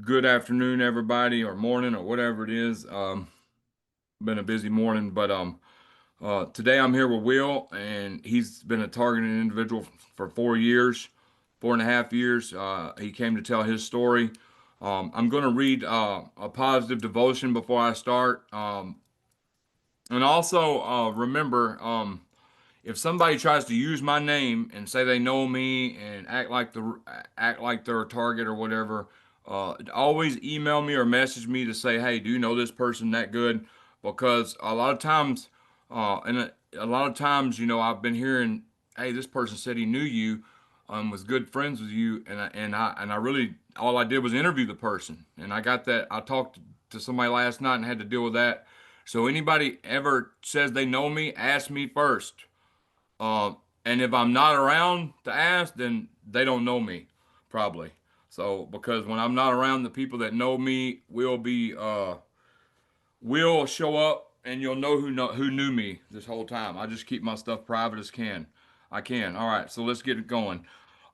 Good afternoon, everybody, or morning, or whatever it is. Been a busy morning, but today I'm here with Will, and he's been a targeted individual for 4 years, 4.5 years. He came to tell his story. I'm going to read a positive devotion before I start, and also remember, if somebody tries to use my name and say they know me and act like they're a target or whatever, always email me or message me to say, hey, do you know this person that good? Because a lot of times, a lot of times, I've been hearing, hey, this person said he knew you, was good friends with you, and I really all I did was interview the person, and I got that. I talked to somebody last night and had to deal with that. So anybody ever says they know me, ask me first. And if I'm not around to ask, then they don't know me, probably. So because when I'm not around, the people that know me will show up, and you'll know who knew me this whole time. I just keep my stuff private as can. I can. All right, so let's get it going.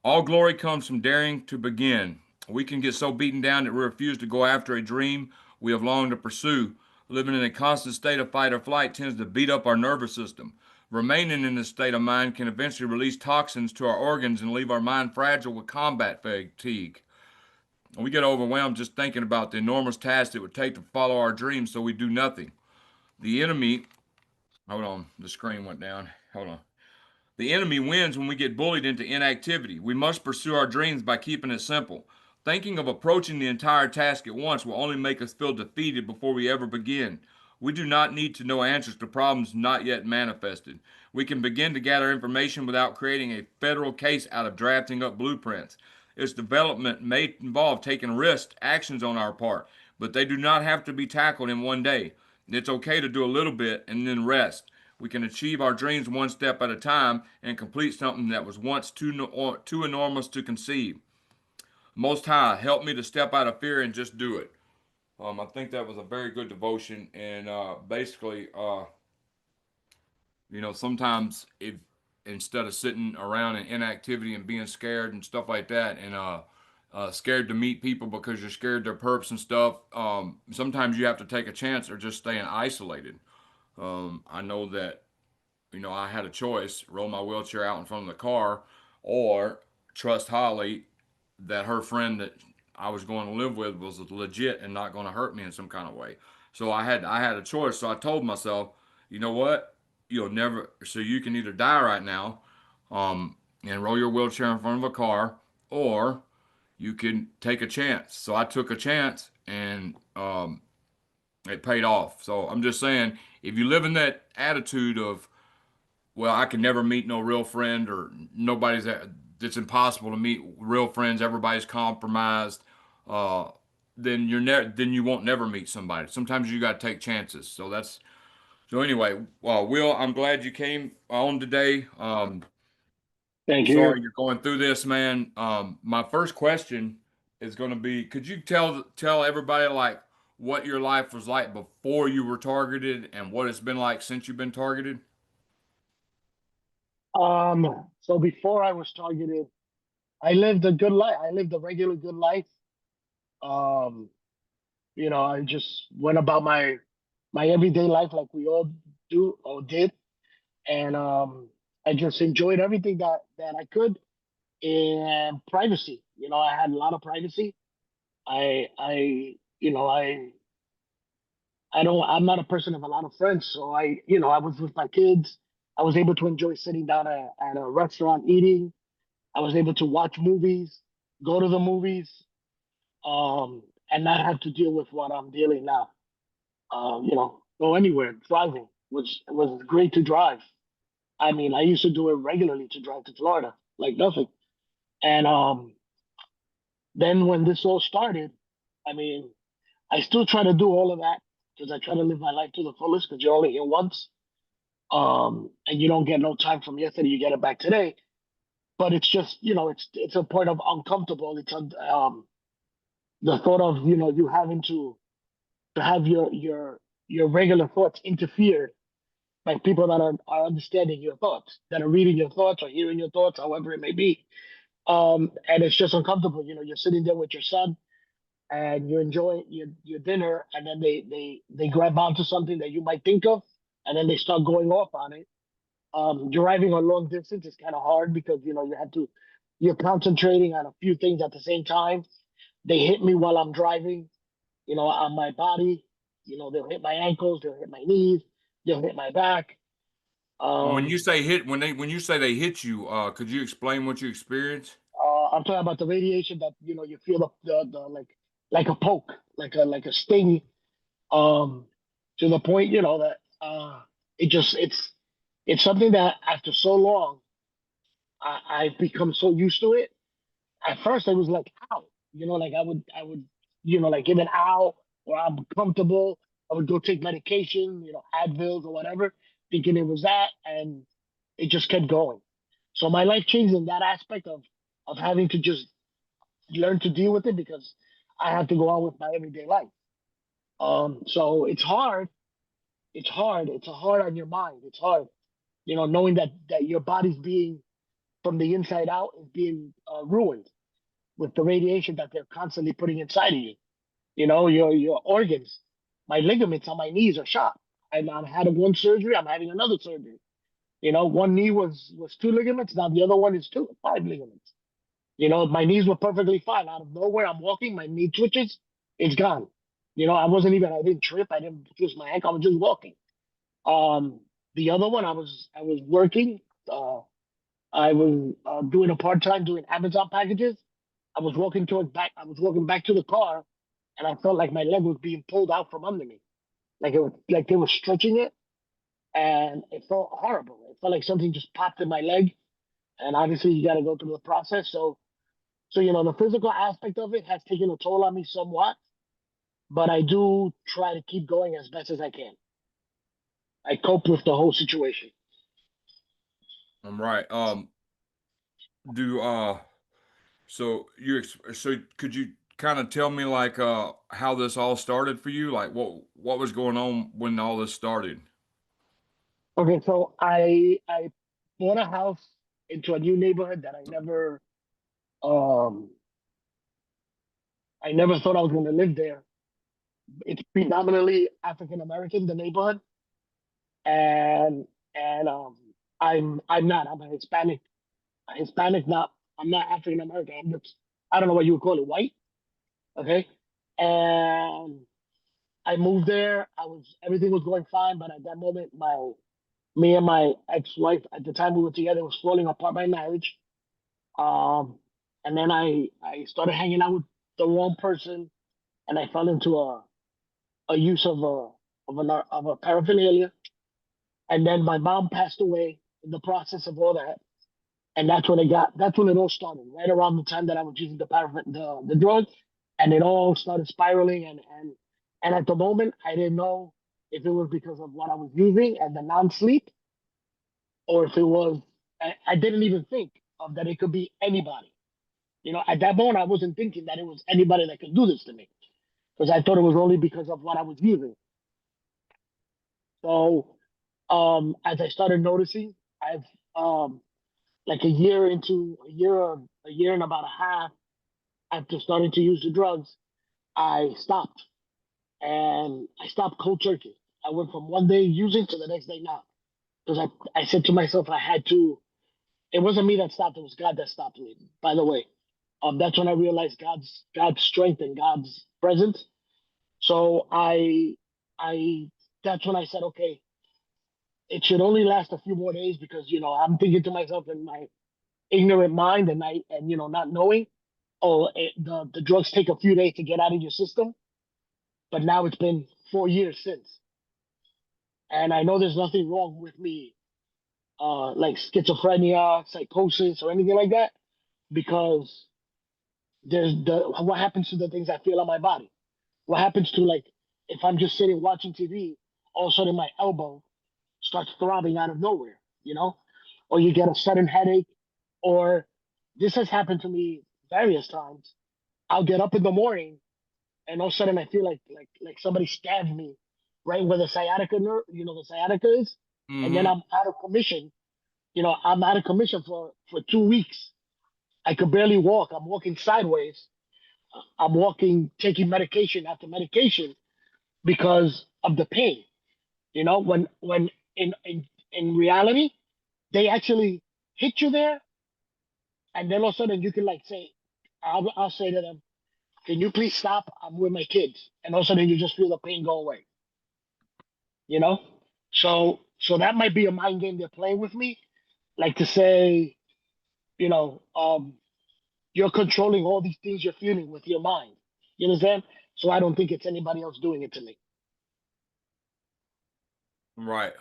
All glory comes from daring to begin. We can get so beaten down that we refuse to go after a dream we have longed to pursue. Living in a constant state of fight or flight tends to beat up our nervous system. Remaining in this state of mind can eventually release toxins to our organs and leave our mind fragile with combat fatigue. We get overwhelmed just thinking about the enormous task it would take to follow our dreams, so we do nothing. The enemy, hold on, the screen went down. Hold on. The enemy wins when we get bullied into inactivity. We must pursue our dreams by keeping it simple. Thinking of approaching the entire task at once will only make us feel defeated before we ever begin. We do not need to know answers to problems not yet manifested. We can begin to gather information without creating a federal case out of drafting up blueprints. Its development may involve taking risks, actions on our part, but they do not have to be tackled in one day. It's okay to do a little bit and then rest. We can achieve our dreams one step at a time and complete something that was once too enormous to conceive. Most High, help me to step out of fear and just do it. I think that was a very good devotion, and basically, sometimes if instead of sitting around in inactivity and being scared and stuff like that, and scared to meet people because you're scared their perps and stuff, sometimes you have to take a chance or just staying isolated. I know that I had a choice: roll my wheelchair out in front of the car, or trust Holly that her friend that I was going to live with was legit and not going to hurt me in some kind of way. So I had a choice. So I told myself, you know what, you'll never. So you can either die right now, and roll your wheelchair in front of a car, or you can take a chance. So I took a chance, and it paid off. So I'm just saying, if you live in that attitude of, well, I can never meet no real friend, or nobody's that, it's impossible to meet real friends. Everybody's compromised. Uh, then you won't never meet somebody. Sometimes you got to take chances. So anyway. Will, I'm glad you came on today. Thank you. Sorry you're going through this, man. My first question is going to be: could you tell everybody like what your life was like before you were targeted and what it's been like since you've been targeted? So before I was targeted, I lived a good life. I lived a regular good life. Um, I just went about my everyday life like we all do or did, and I just enjoyed everything that I could in privacy. I had a lot of privacy. I you know I don't I'm not a person of a lot of friends, so I was with my kids. I was able to enjoy sitting down at a restaurant eating. I was able to watch movies, go to the movies, and not have to deal with what I'm dealing now. Go anywhere, driving, which was great to drive. I mean, I used to do it regularly to drive to Florida, like nothing. And then when this all started, I mean, I still try to do all of that because I try to live my life to the fullest because you're only here once. And you don't get no time from yesterday, you get it back today. But it's just, it's a point of uncomfortable. The thought of you having to have your regular thoughts interfered by people that are understanding your thoughts, that are reading your thoughts or hearing your thoughts, however it may be. And it's just uncomfortable. You're sitting there with your son, and you're enjoying your dinner, and then they grab onto something that you might think of, and then they start going off on it. Driving a long distance is kind of hard because you have to you're concentrating on a few things at the same time. They hit me while I'm driving, on my body. They'll hit my ankles, they'll hit my knees, they'll hit my back. When you Um, say hit, when you say they hit you, could you explain what you experienced? I'm talking about the radiation that you feel the like a poke, like a sting, um, to the point that it just it's something that after so long I've become so used to it. At first I was like, ow, like I would like give an ow, or I'm comfortable. I would go take medication, Advils or whatever, thinking it was that, and it just kept going. So my life changed in that aspect of having to just learn to deal with it because I have to go on with my everyday life. So it's hard. It's hard. It's hard on your mind. It's hard, knowing that your body's being from the inside out is being ruined with the radiation that they're constantly putting inside of you. Your organs, my ligaments on my knees are shot. I'm had one surgery. I'm having another surgery. One knee was two ligaments. Now the other one is five ligaments. My knees were perfectly fine. Out of nowhere, I'm walking, my knee twitches, it's gone. I didn't trip, I didn't twist my ankle, I was just walking. Um, the other one, I was working. Uh, I was doing a part time doing Amazon packages. I was walking back to the car, and I felt like my leg was being pulled out from under me, like it was like they were stretching it, and it felt horrible. It felt like something just popped in my leg, and obviously you got to go through the process. So the physical aspect of it has taken a toll on me somewhat, but I do try to keep going as best as I can. I cope with the whole situation. I'm right. Do so so could you kind of tell me like how this all started for you? Like what was going on when all this started? Okay, so I bought a house into a new neighborhood that um I never thought I was going to live there. It's predominantly African American, the neighborhood, and and I'm not. I'm a Hispanic. A Hispanic, not. I'm not African American. I'm just. I don't know what you would call it, white. Okay, and I moved there. Everything was going fine, but at that moment, me and my ex-wife at the time we were together was falling apart my marriage. Um, and then I started hanging out with the wrong person, and I fell into a use of a paraphernalia. And then my mom passed away in the process of all that, and that's when it all started. Right around the time that I was using the drug, and it all started spiraling. And at the moment, I didn't know if it was because of what I was using and the non-sleep, or if it was. I didn't even think of that it could be anybody. At that moment, I wasn't thinking that it was anybody that could do this to me because I thought it was only because of what I was using. So, as I started noticing, I've like a year and about a half after starting to use the drugs, I stopped, and I stopped cold turkey. I went from one day using to the next day not, because I said to myself I had to. It wasn't me that stopped; it was God that stopped me. By the way, that's when I realized God's strength and God's presence. So I that's when I said, okay, it should only last a few more days because I'm thinking to myself in my ignorant mind and not knowing, oh, the drugs take a few days to get out of your system, but now it's been 4 years since, and I know there's nothing wrong with me, like schizophrenia, psychosis, or anything like that, because there's the what happens to the things I feel on my body. What happens to, like, if I'm just sitting watching TV, all of a sudden my elbow starts throbbing out of nowhere, or you get a sudden headache, or this has happened to me various times. I'll get up in the morning and all of a sudden I feel like somebody stabbed me right where the sciatica nerve, the sciatica is, and then Mm-hmm. I'm out of commission. I'm out of commission for 2 weeks. I could barely walk. I'm walking sideways, I'm walking, taking medication after medication because of the pain. You know, when in reality, they actually hit you there, and then all of a sudden you can like say, I'll say to them, "Can you please stop? I'm with my kids," and all of a sudden you just feel the pain go away. You know, so that might be a mind game they're playing with me, like to say, you know, you're controlling all these things you're feeling with your mind. You understand? So I don't think it's anybody else doing it to me. Right.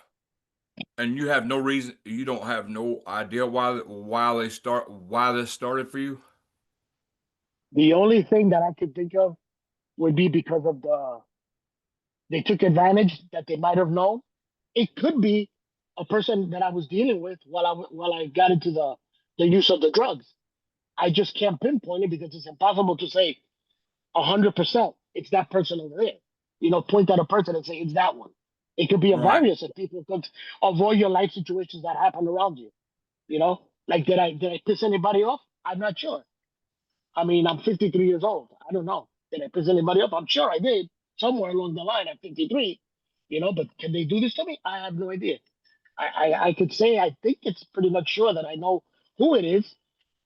And you have no reason. You don't have no idea why this started for you. The only thing that I could think of would be because of they took advantage that they might have known. It could be a person that I was dealing with while I got into the use of the drugs. I just can't pinpoint it because it's impossible to say 100% it's that person over there. You know, point at a person and say it's that one. It could be a Right. various of people of all your life situations that happen around you. You know, like did I piss anybody off? I'm not sure. I mean, I'm 53 years old. I don't know. Did I piss anybody off? I'm sure I did somewhere along the line at 53. You know, but can they do this to me? I have no idea. I could say I think it's pretty much sure that I know who it is,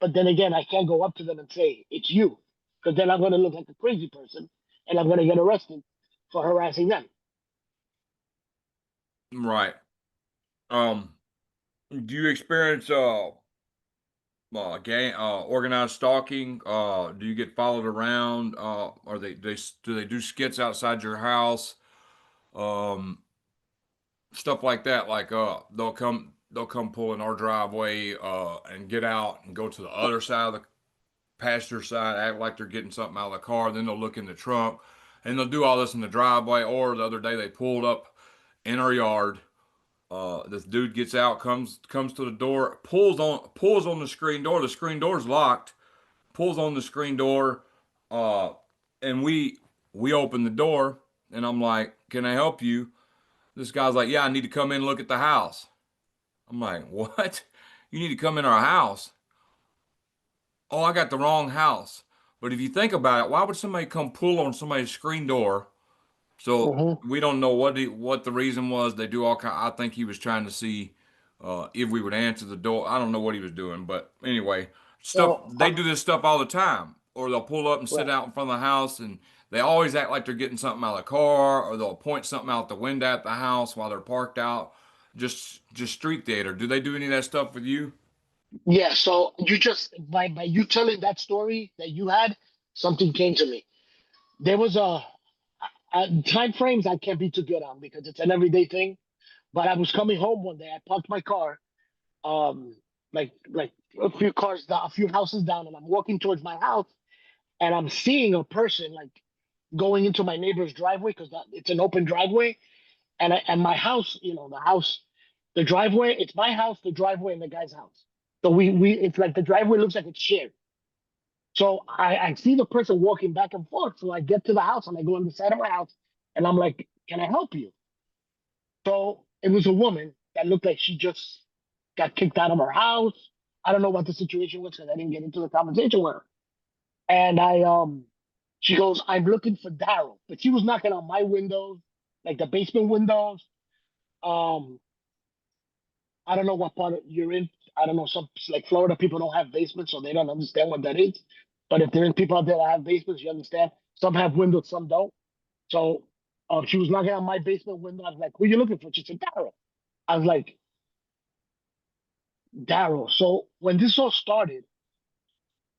but then again, I can't go up to them and say it's you, because then I'm going to look like a crazy person, and I'm going to get arrested for harassing them. Right. Um. Do you experience gang organized stalking? Do you get followed around? Are they do they do skits outside your house? Um. Stuff like that. Like they'll come pull in our driveway and get out and go to the other side of the passenger side, act like they're getting something out of the car. Then they'll look in the trunk, and they'll do all this in the driveway. Or the other day they pulled up in our yard. This dude gets out, comes to the door, pulls on the screen door. The screen door's locked. Pulls on the screen door, uh, and we open the door, and I'm like, "Can I help you?" This guy's like, "Yeah, I need to come in and look at the house." I'm like, "What? You need to come in our house?" Oh, I got the wrong house. But if you think about it, why would somebody come pull on somebody's screen door? So Hmm. we don't know what the reason was. They do all kind. I think he was trying to see if we would answer the door. I don't know what he was doing, but anyway, stuff So, they do this stuff all the time. Or they'll pull up and sit right. out in front of the house, and they always act like they're getting something out of the car, or they'll point something out the window at the house while they're parked out. Just street theater. Do they do any of that stuff with you? Yeah. So you just by you telling that story that you had, something came to me. There was time frames I can't be too good on because it's an everyday thing. But I was coming home one day. I parked my car, um, like a few cars down, a few houses down, and I'm walking towards my house, and I'm seeing a person like going into my neighbor's driveway because it's an open driveway, and my house, you know, the house, the driveway, it's my house, the driveway, and the guy's house. So we it's like the driveway looks like it's shared. So I see the person walking back and forth. So I get to the house and I go on the side of my house, and I'm like, "Can I help you?" So it was a woman that looked like she just got kicked out of her house. I don't know what the situation was because I didn't get into the conversation with her. And she goes, "I'm looking for Daryl," but she was knocking on my windows, like the basement windows. Um, I don't know what part you're in. I don't know. Some like Florida people don't have basements, so they don't understand what that is. But if there are people out there that have basements, you understand. Some have windows, some don't. So she was knocking on my basement window. I was like, "Who are you looking for?" She said, "Daryl." I was like, "Daryl." So when this all started,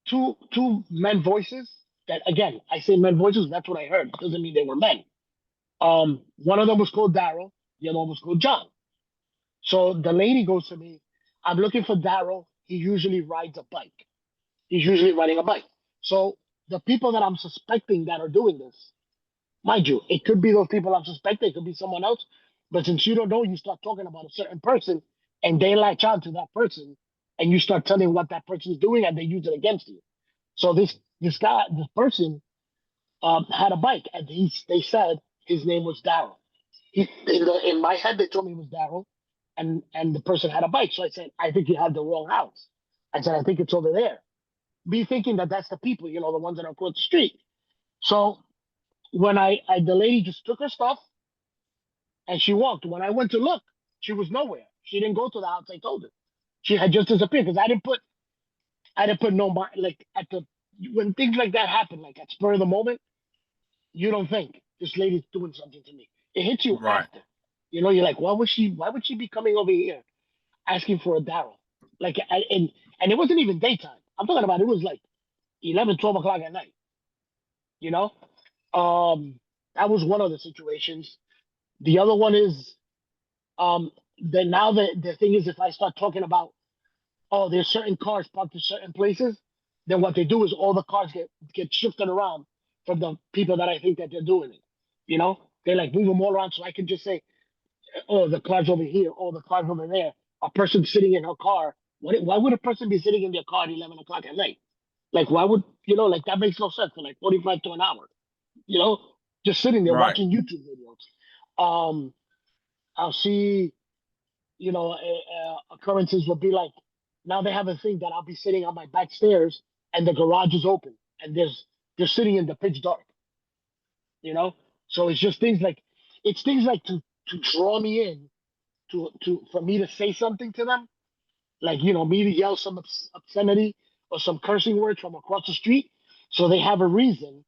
two men voices. That again, I say men voices. That's what I heard. It doesn't mean they were men. One of them was called Daryl. The other one was called John. So the lady goes to me, "I'm looking for Daryl. He usually rides a bike. He's usually riding a bike." So the people that I'm suspecting that are doing this, mind you, it could be those people I'm suspecting, it could be someone else. But since you don't know, you start talking about a certain person and they latch on to that person and you start telling what that person is doing and they use it against you. So this person had a bike and they said his name was Daryl. In my head, they told me it was Daryl, and the person had a bike. So I said, "I think you had the wrong house." I said, "I think it's over there." be thinking that that's the people, the ones that are across the street. So when the lady just took her stuff and she walked. When I went to look, she was nowhere. She didn't go to the house I told her. She had just disappeared because I didn't put no mind like at the when things like that happen, like at spur of the moment, you don't think this lady's doing something to me. It hits you Right. after. You're like, why would she be coming over here asking for a barrel? Like, and it wasn't even daytime. I'm talking about it was like 11, 12 o'clock at night. You know, um, that was one of the situations. The other one is, then now the thing is, if I start talking about, oh, there's certain cars parked in certain places, then what they do is all the cars get shifted around from the people that I think that they're doing it. They like move them all around so I can just say, oh, the car's over here, oh, the car's over there. A person sitting in her car. Why would a person be sitting in their car at 11 o'clock at night? Like, why would, like that makes no sense for like 45 to an hour, you know, just sitting there Right. watching YouTube videos. I'll see, occurrences will be like, now they have a thing that I'll be sitting on my back stairs and the garage is open and they're sitting in the pitch dark, you know? So it's just things like to draw me in for me to say something to them, like me to yell some obscenity or some cursing words from across the street, so they have a reason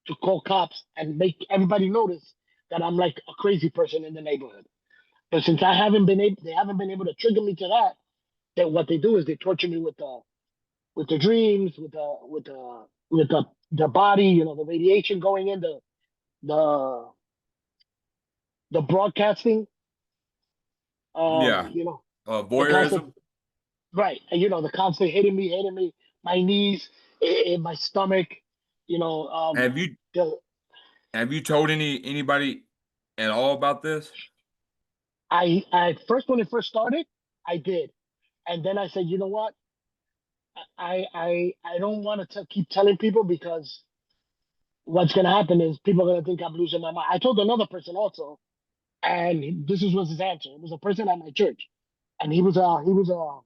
to call cops and make everybody notice that I'm like a crazy person in the neighborhood. But since they haven't been able to trigger me to that. That what they do is they torture me with the dreams, with the body, the radiation going in, the the broadcasting, Yeah. you know, the constant Voyeurism. right, and the constant hitting me, my knees, in my stomach, you know, um, Have you the have you told anybody at all about this? I first when it first started, I did, and then I said, you know what, I don't want to keep telling people because what's gonna happen is people are gonna think I'm losing my mind. I told another person also, and was his answer. It was a person at my church, and he was a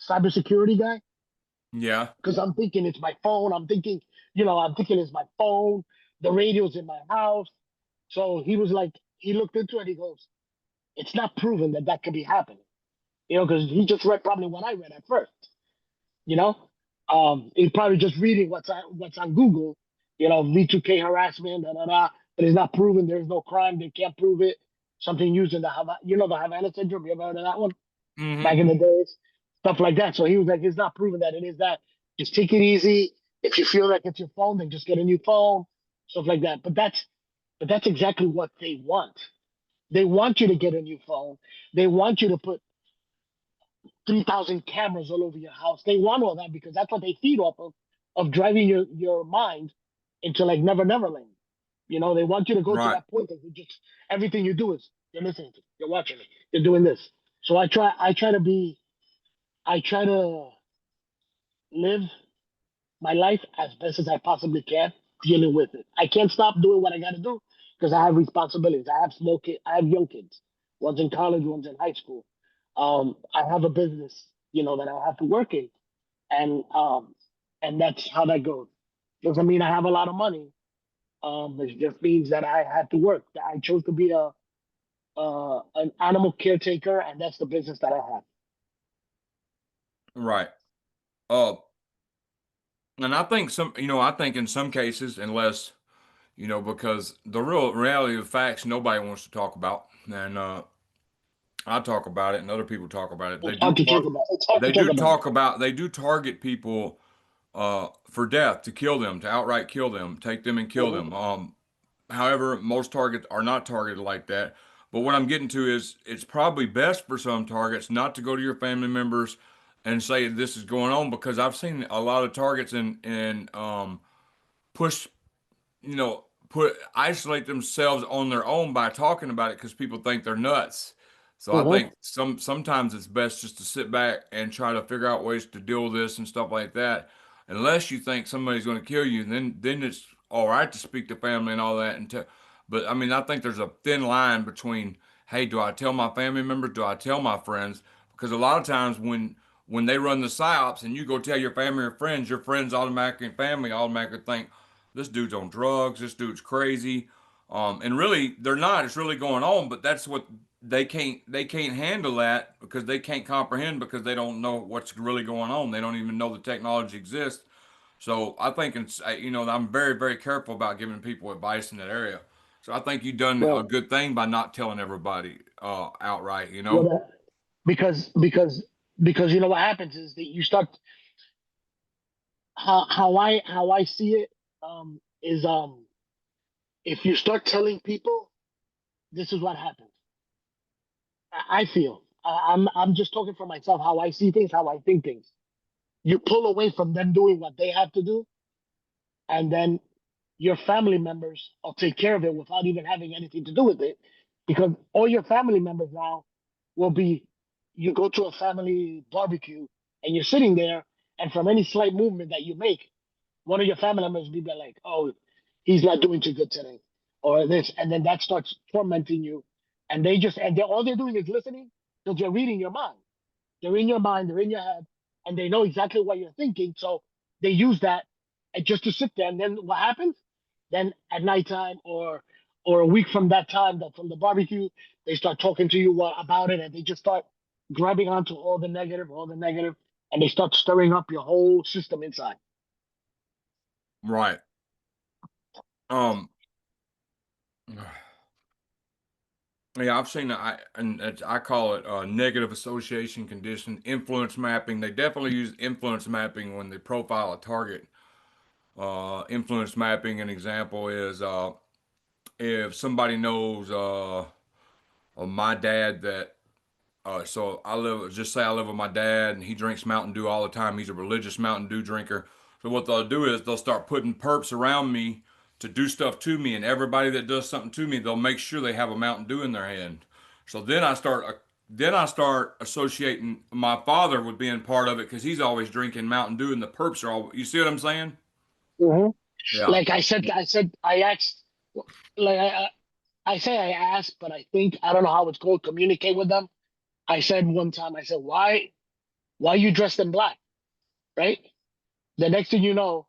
cybersecurity guy. Yeah. Because I'm thinking it's my phone. I'm thinking it's my phone. The radio's in my house. So he was like, he looked into it. He goes, it's not proven that that could be happening. Because he just read probably what I read at first. You know, he's probably just reading what's on Google. V2K harassment, da da da. But it's not proven. There's no crime. They can't prove it. Something using the Havana syndrome. You ever heard of that one? Back Hmm. in the days, stuff like that. So he was like, it's not proven that it is that. Just take it easy. If you feel like it's your phone, then just get a new phone. Stuff like that. But that's exactly what they want. They want you to get a new phone. They want you to put 3,000 cameras all over your house. They want all that because that's what they feed off of driving your mind into like never land. They want you to go to Right. that point that you just everything you do is you're listening to, you're watching it, you're doing this. So I try to live my life as best as I possibly can, dealing with it. I can't stop doing what I got to do because I have responsibilities. I have small kids. I have young kids. One's in college, one's in high school. I have a business, that I have to work in, and that's how that goes. Doesn't mean I have a lot of money. It just means that I had to work. That I chose to be an animal caretaker, and that's the business that I have. Right. Uh, and I think in some cases, unless, because the real reality of facts nobody wants to talk about, and I talk about it, and other people talk about it. It's hard to talk about. It's hard to talk about. They do target people for death, to kill them, to outright kill them, take them and kill Mhm. them. However, most targets are not targeted like that. But what I'm getting to is it's probably best for some targets not to go to your family members and say this is going on, because I've seen a lot of targets and push, put isolate themselves on their own by talking about it because people think they're nuts. So I Mhm. think sometimes it's best just to sit back and try to figure out ways to deal with this and stuff like that. Unless you think somebody's going to kill you, then it's all right to speak to family and all that. But I mean, I think there's a thin line between, hey, do I tell my family members? Do I tell my friends? Because a lot of times when they run the psyops and you go tell your friends automatically and family automatically think this dude's on drugs, this dude's crazy. And really they're not. It's really going on, but that's what they can't handle that because they can't comprehend because they don't know what's really going on. They don't even know the technology exists. So I think I'm very very careful about giving people advice in that area. So I think you've done a Well, good thing by not telling everybody outright. well, because you know what happens is that you start how I see it is if you start telling people, this is what happens. I feel I'm just talking for myself how I see things, how I think things. You pull away from them doing what they have to do, and then your family members will take care of it without even having anything to do with it, because all your family members now will be. You go to a family barbecue and you're sitting there, and from any slight movement that you make, one of your family members will be like, "Oh, he's not doing too good today," or this, and then that starts tormenting you, and all they're doing is listening because you're reading your mind. They're in your mind, they're in your head, and they know exactly what you're thinking. So they use that and just to sit there. And then what happens? Then at nighttime or a week from that time, that from the barbecue, they start talking to you about it, and they just start grabbing onto all the negative, and they start stirring up your whole system inside. Right. Um. Yeah, I've seen I call it negative association condition, influence mapping. They definitely use influence mapping when they profile a target. Influence mapping, an example is if somebody knows of my dad that so just say I live with my dad and he drinks Mountain Dew all the time. He's a religious Mountain Dew drinker. So what they'll do is they'll start putting perps around me to do stuff to me, and everybody that does something to me, they'll make sure they have a Mountain Dew in their hand. So then I start associating my father with being part of it because he's always drinking Mountain Dew, and the perps are all. You see what I'm saying? Hmm. Yeah. Like I asked, like I say I asked, but I think I don't know how it's called. Communicate with them. I said one time, I said, why you dressed in black, right? The next thing you know,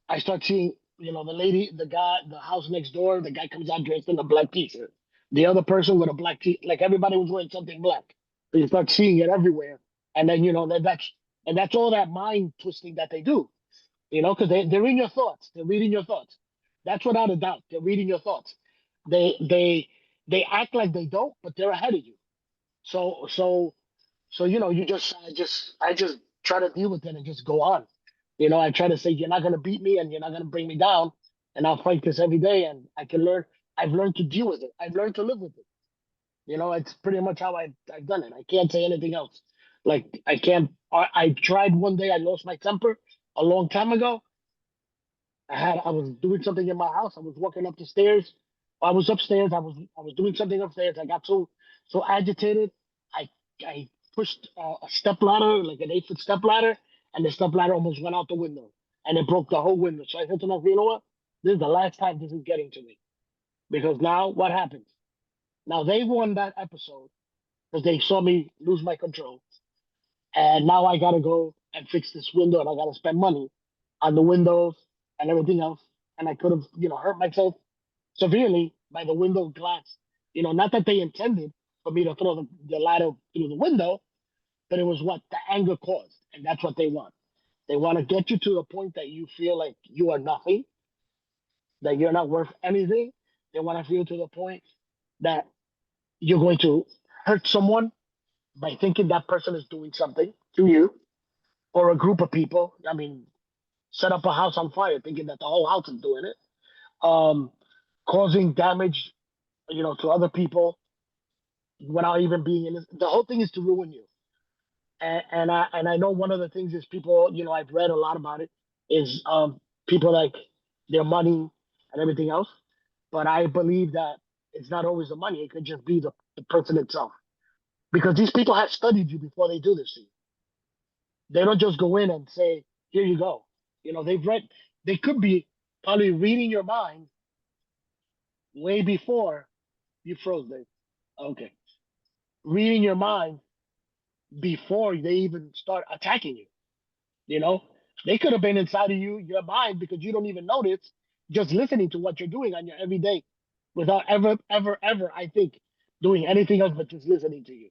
I start seeing, the lady, the guy, the house next door, the guy comes out dressed in a black t-shirt. The other person with a black t, like everybody was wearing something black. So you start seeing it everywhere, and then that's all that mind twisting that they do, because they're in your thoughts, they're reading your thoughts. That's without a doubt, they're reading your thoughts. They act like they don't, but they're ahead of you. So you I just try to deal with it and just go on. I try to say you're not gonna beat me and you're not gonna bring me down, and I'll fight this every day, and I can learn. I've learned to deal with it. I've learned to live with it. It's pretty much how I've done it. I can't say anything else. Like I can't. I tried one day. I lost my temper a long time ago. I was doing something in my house. I was walking up the stairs. I was upstairs. I was doing something upstairs. I got so agitated. I I pushed a step ladder, like an 8-foot step ladder, and the step ladder almost went out the window, and it broke the whole window. So I said to myself, you know what? This is the last time this is getting to me, because now what happens? Now they won that episode because they saw me lose my control, and now I gotta go and fix this window, and I gotta spend money on the windows and everything else. And I could have, hurt myself severely by the window glass. Not that they intended for me to throw the ladder through the window, but it was what the anger caused, and that's what they want. They want to get you to a point that you feel like you are nothing, that you're not worth anything. They want to feel to the point that you're going to hurt someone by thinking that person is doing something to you or a group of people. I mean, set up a house on fire thinking that the whole house is doing it, um, causing damage, to other people without even being in it. The whole thing is to ruin you. And I know one of the things is people, I've read a lot about it, is people like their money and everything else. But I believe that it's not always the money. It could just be the person itself. Because these people have studied you before they do this to you. They don't just go in and say, here you go. They could be probably reading your mind way before you froze, Dave. Okay. Reading your mind before they even start attacking you. You know, they could have been inside of your mind because you don't even notice just listening to what you're doing on your everyday without ever, I think, doing anything else but just listening to you.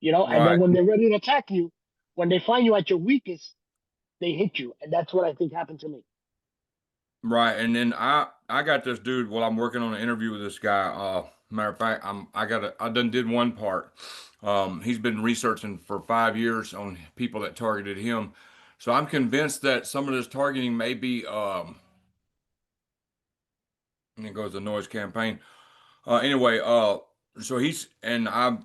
And then Right. when they're ready to attack you, when they find you at your weakest, they hit you. And that's what I think happened to me. Right. And then I got this dude while I'm working on an interview with this guy. Matter of fact, I done did one part. He's been researching for 5 years on people that targeted him. So I'm convinced that some of this targeting may be and it goes the noise campaign. Anyway, so he's and I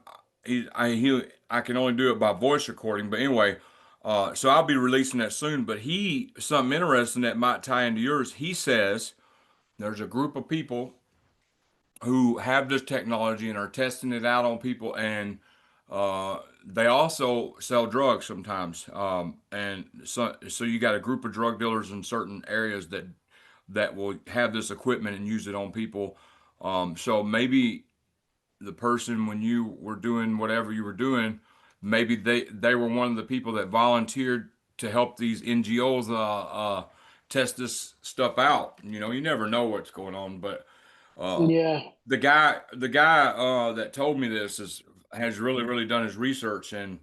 can only do it by voice recording, but anyway, so I'll be releasing that soon. But something interesting that might tie into yours. He says there's a group of people who have this technology and are testing it out on people, and they also sell drugs sometimes. And so you got a group of drug dealers in certain areas that will have this equipment and use it on people. So maybe the person when you were doing whatever you were doing, maybe they were one of the people that volunteered to help these NGOs test this stuff out. You never know what's going on, but uh, Yeah, the guy that told me this has really done his research, and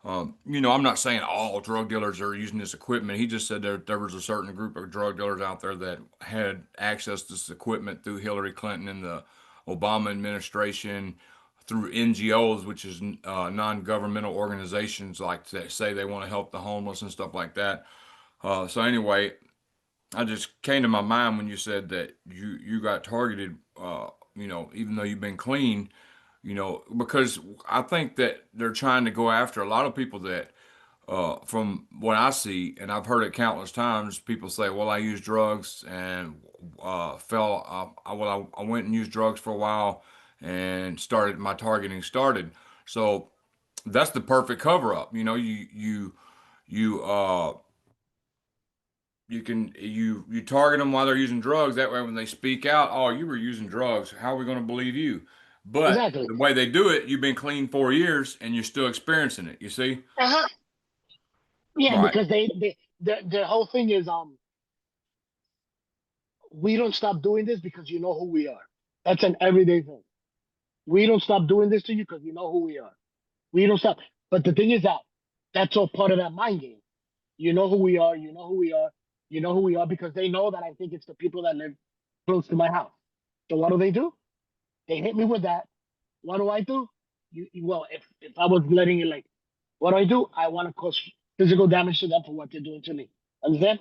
I'm not saying all drug dealers are using this equipment. He just said there was a certain group of drug dealers out there that had access to this equipment through Hillary Clinton and the Obama administration, through NGOs, which is non-governmental organizations like that say they want to help the homeless and stuff like that. So anyway, I just came to my mind when you said that you got targeted. Even though you've been clean, because I think that they're trying to go after a lot of people that, from what I see, and I've heard it countless times, people say, "Well, I used drugs and fell. I went and used drugs for a while and started my targeting started." So that's the perfect cover up. You you target them while they're using drugs. That way, when they speak out, "Oh, you were using drugs. How are we going to believe you?" But exactly. the way they do it, you've been clean 4 years and you're still experiencing it. You see? Uh-huh. Yeah, Right. because the whole thing is we don't stop doing this because you know who we are. That's an everyday thing. We don't stop doing this to you because you know who we are. We don't stop. But the thing is that that's all part of that mind game. You know who we are. You know who we are. You know who we are because they know that I think it's the people that live close to my house. So what do? They hit me with that. What do I do? Well, if I was letting it like, what do? I want to cause physical damage to them for what they're doing to me. Understand?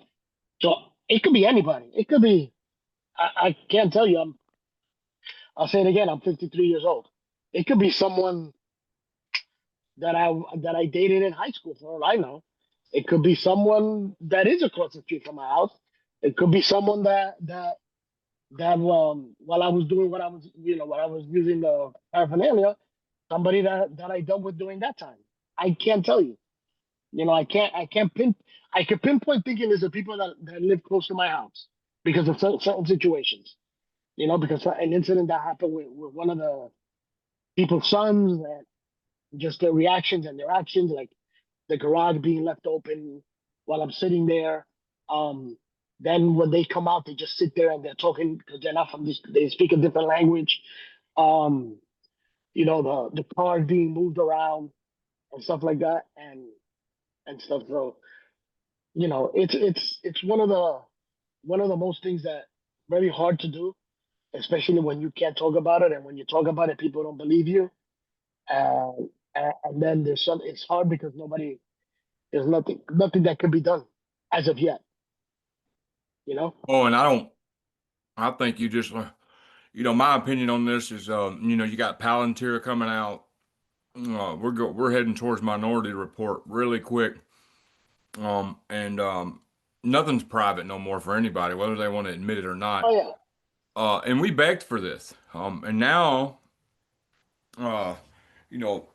So it could be anybody. It could be. I can't tell you. I'll say it again. I'm 53 years old. It could be someone that I dated in high school for all I know. It could be someone that is across the street from my house. It could be someone that while I was doing what I was while I was using the paraphernalia, somebody that I dealt with during that time. I can't tell you. I can pinpoint thinking it's the people that live close to my house because of certain situations. Because an incident that happened with one of the people's sons and just their reactions and their actions, like the garage being left open while I'm sitting there. Um, then when they come out, they just sit there and they're talking because they're not from this. They speak a different language. Um, the cars being moved around and stuff like that, and stuff. So it's one of the most things that very hard to do, especially when you can't talk about it, and when you talk about it, people don't believe you. And then it's hard because there's nothing that can be done as of yet. You know? Oh, and I think you just, my opinion on this is, you got Palantir coming out. We're heading towards Minority Report really quick. And nothing's private no more for anybody, whether they want to admit it or Oh not. yeah. And we begged for this. And now, uh,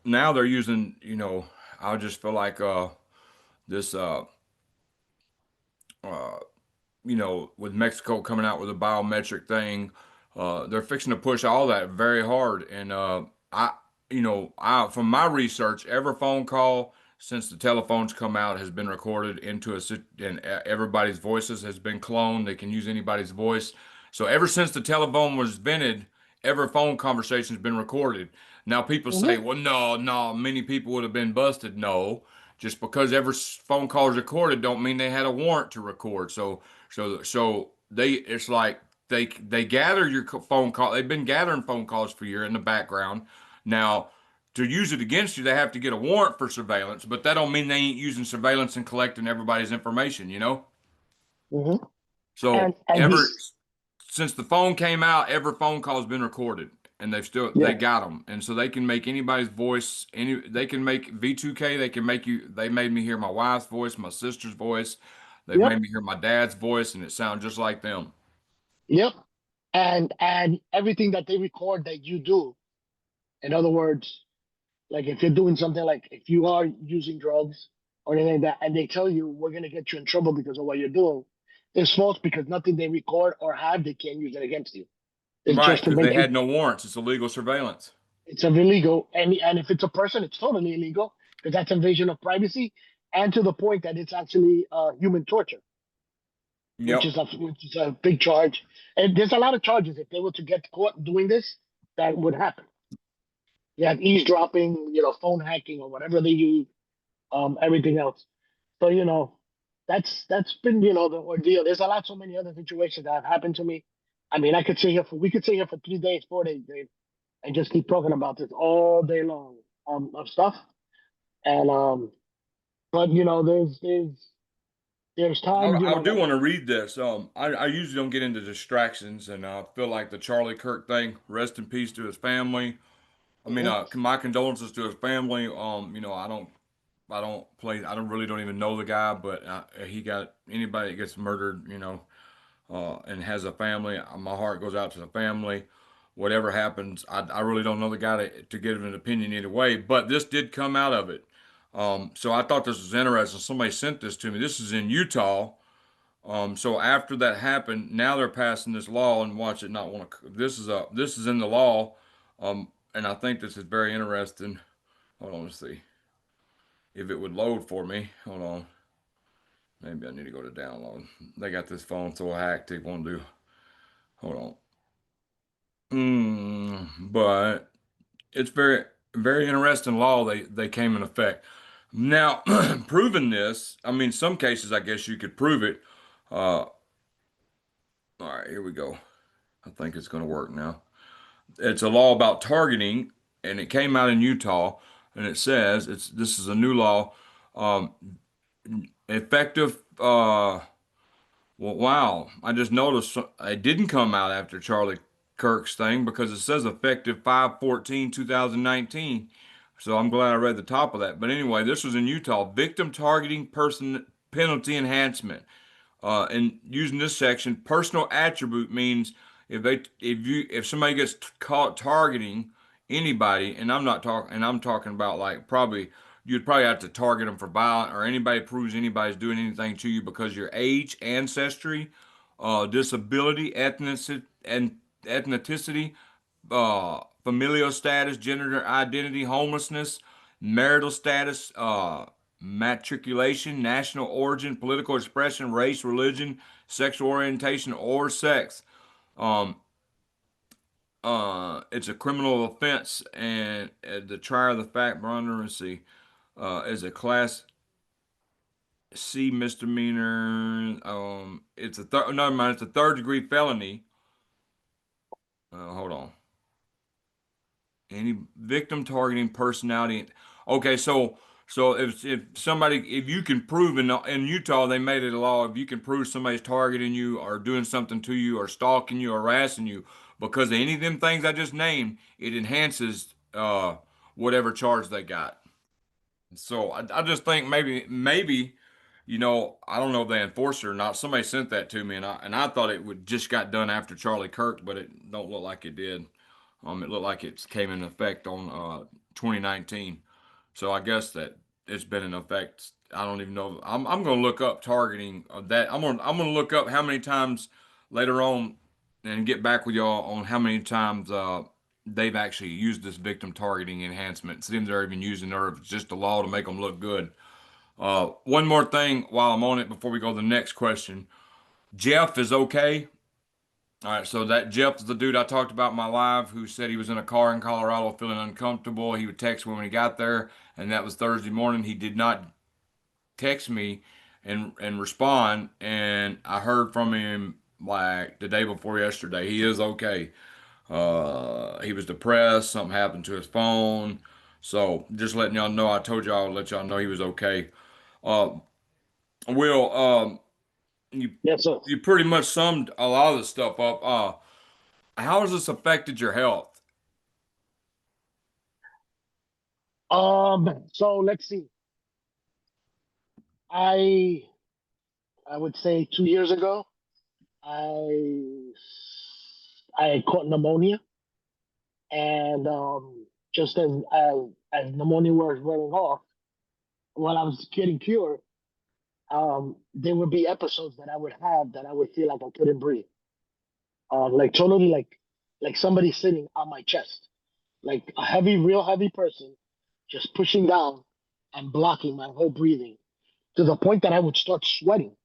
now they're using, I just feel like this, uh, with Mexico coming out with a biometric thing, they're fixing to push all that very hard. And from my research, every phone call since the telephones come out has been recorded and everybody's voices has been cloned. They can use anybody's voice. So ever since the telephone was invented, every phone conversation has been recorded. Now people say, Hmm. well, no, no, many people would have been busted. No, just because every phone call is recorded don't mean they had a warrant to record. So it's like they gather your phone call. They've been gathering phone calls for you in the background. Now, to use it against you, they have to get a warrant for surveillance, but that don't mean they ain't using surveillance and collecting everybody's information. Hmm. So And ever this, since the phone came out, every phone call has been recorded, and they yeah, got them, and so they can make anybody's voice. They can make V2K. They can make you. They made me hear my wife's voice, my sister's voice. They've yep, made me hear my dad's voice, and it sounds just like them. yep. And everything that they record that you do, in other words, like if you're doing something like if you are using drugs or anything like that, and they tell you we're gonna get you in trouble because of what you're doing, it's false because nothing they record or have they can't use it against you. It's Right, just to because they make it had no warrants. It's illegal surveillance. it's illegal, and if it's a person, it's totally illegal because that's invasion of privacy, and to the point that it's actually human torture, Yep. which is a big charge. And there's a lot of charges if they were to get caught doing this that would happen. You have eavesdropping, phone hacking or whatever they use, everything else. So that's been the ordeal. There's so many other situations that have happened to me. I mean, we could sit here for 3 days, 4 days, Dave, and just keep talking about this all day long of stuff. And but there's times I do that want to read this. I usually don't get into distractions, and I feel like the Charlie Kirk thing. Rest in peace to his family. I mean, Mhm. my condolences to his family. I don't really don't even know the guy, but he got anybody that gets murdered, and has a family. My heart goes out to the family. Whatever happens, I really don't know the guy to give an opinion either way. But this did come out of it. So I thought this was interesting. Somebody sent this to me. This is in Utah. So after that happened, now they're passing this law and watch it not want to. This is in the law, and I think this is very interesting. Hold on, let's see if it would load for me. Hold on, maybe I need to go to download. They got this phone so hacked. They won't do. Hold on. But it's very interesting law they came in effect. Now, proving this, I mean, some cases I guess you could prove it. All right, here we go. I think it's going to work now. It's a law about targeting, and it came out in Utah, and it says this is a new law, um, effective. Well, wow, I just noticed it didn't come out after Charlie Kirk's thing because it says effective 5/14/2019. So I'm glad I read the top of that. But anyway, this was in Utah. Victim targeting person penalty enhancement. And using this section, personal attribute means if somebody gets caught targeting anybody, and I'm talking about like probably you'd probably have to target them for violence or anybody proves anybody's doing anything to you because your age, ancestry, disability, ethnicity, familial status, gender identity, homelessness, marital status, matriculation, national origin, political expression, race, religion, sexual orientation, or sex. Um, it's a criminal offense, and the trier of the fact under, let's see, is a class C misdemeanor. It's a no, mind, it's a third degree felony. Hold on. Any victim targeting personality. Okay, so if somebody if you can prove in Utah they made it a law if you can prove somebody's targeting you or doing something to you or stalking you or harassing you because of any of them things I just named, it enhances whatever charge they got. So I just think maybe I don't know if they enforced it or not. Somebody sent that to me and I thought it would just got done after Charlie Kirk, but it don't look like it did. It looked like it came in effect on 2019. So I guess that it's been in effect. I don't even know. I'm going to look up targeting of that. I'm gonna look up how many times later on and get back with y'all on how many times they've actually used this victim targeting enhancement. It seems they're even using it, or if it's just a law to make them look good. One more thing while I'm on it before we go to the next question. Jeff is okay. All right, so that Jeff is the dude I talked about in my live who said he was in a car in Colorado feeling uncomfortable. He would text me when he got there, and that was Thursday morning. He did not text me and respond, and I heard from him like the day before yesterday. He is okay. He was depressed. Something happened to his phone. So just letting y'all know, I told y'all, let y'all know he was okay. Uh, Will, you Yes, sir. you pretty much summed a lot of the stuff up. How has this affected your health? So let's see. I I would say 2 years ago, I I caught pneumonia, and just as pneumonia was wearing off, while I was getting cured, there would be episodes that I would have that I would feel like I couldn't breathe, like totally like somebody sitting on my chest, like a heavy, real heavy person, just pushing down and blocking my whole breathing to the point that I would start sweating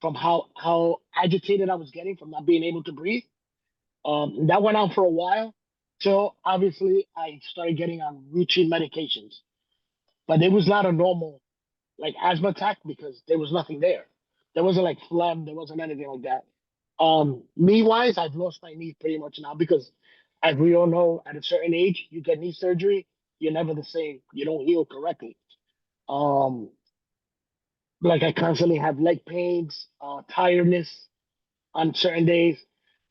from how agitated I was getting from not being able to breathe. That went on for a while till obviously I started getting on routine medications, but it was not a normal like asthma attack because there was nothing there. There wasn't like phlegm. There wasn't anything like that. Me wise, I've lost my knee pretty much now because, as we all know, at a certain age, you get knee surgery, you're never the same. You don't heal correctly. Um, like I constantly have leg pains, tiredness on certain days.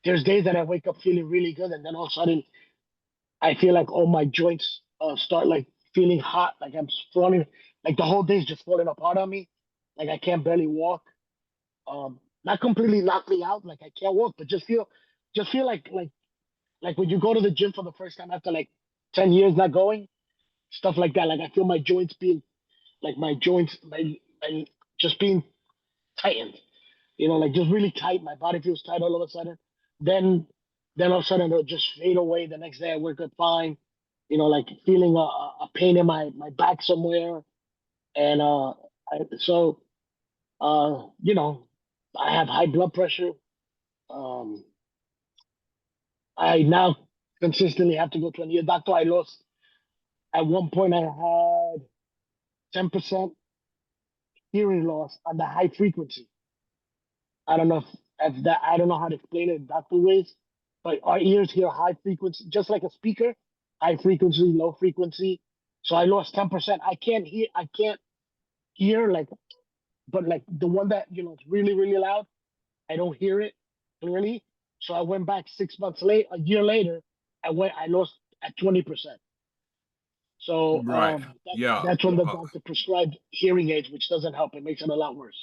There's days that I wake up feeling really good, and then all of a sudden I feel like all my joints start like feeling hot, like I'm falling, like the whole day's just falling apart on me. Like I can't barely walk. Not completely knock me out, like I can't walk, but just feel like when you go to the gym for the first time after like 10 years not going, stuff like that. Like I feel my joints being like my joints, my just being tightened. Like just really tight. My body feels tight all of a sudden. Then, then all of a sudden it'll just fade away. The next day I wake up fine. Like feeling a pain in my back somewhere, and so I have high blood pressure. Um, I now consistently have to go to a ear doctor. I lost at one point. I had 10% hearing loss on the high frequency. I don't know if that. I don't know how to explain it in doctor ways, but our ears hear high frequency, just like a speaker, high frequency, low frequency. So I lost 10%. I can't hear. I can't hear like, but like the one that it's really really loud. I don't hear it clearly. So I went back 6 months late. A year later, I lost at 20%. So Right. Yeah. that's when the doctor prescribed hearing aids, which doesn't help. It makes it a lot worse.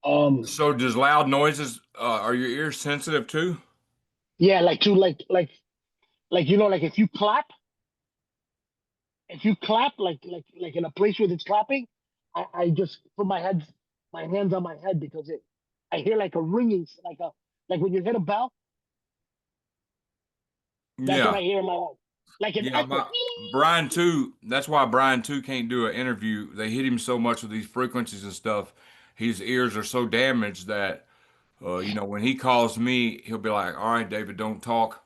Um, So does loud noises, are your ears sensitive too? yeah, like to like like if you clap like in a place where it's clapping, I just put my hands on my head because I hear like a ringing, like when you hit a bell. That's what Yeah. I hear in my head, like an Yeah, echo. my Brian too. That's why Brian too can't do an interview. They hit him so much with these frequencies and stuff. His ears are so damaged that when he calls me, he'll be like, "All right, David, don't talk."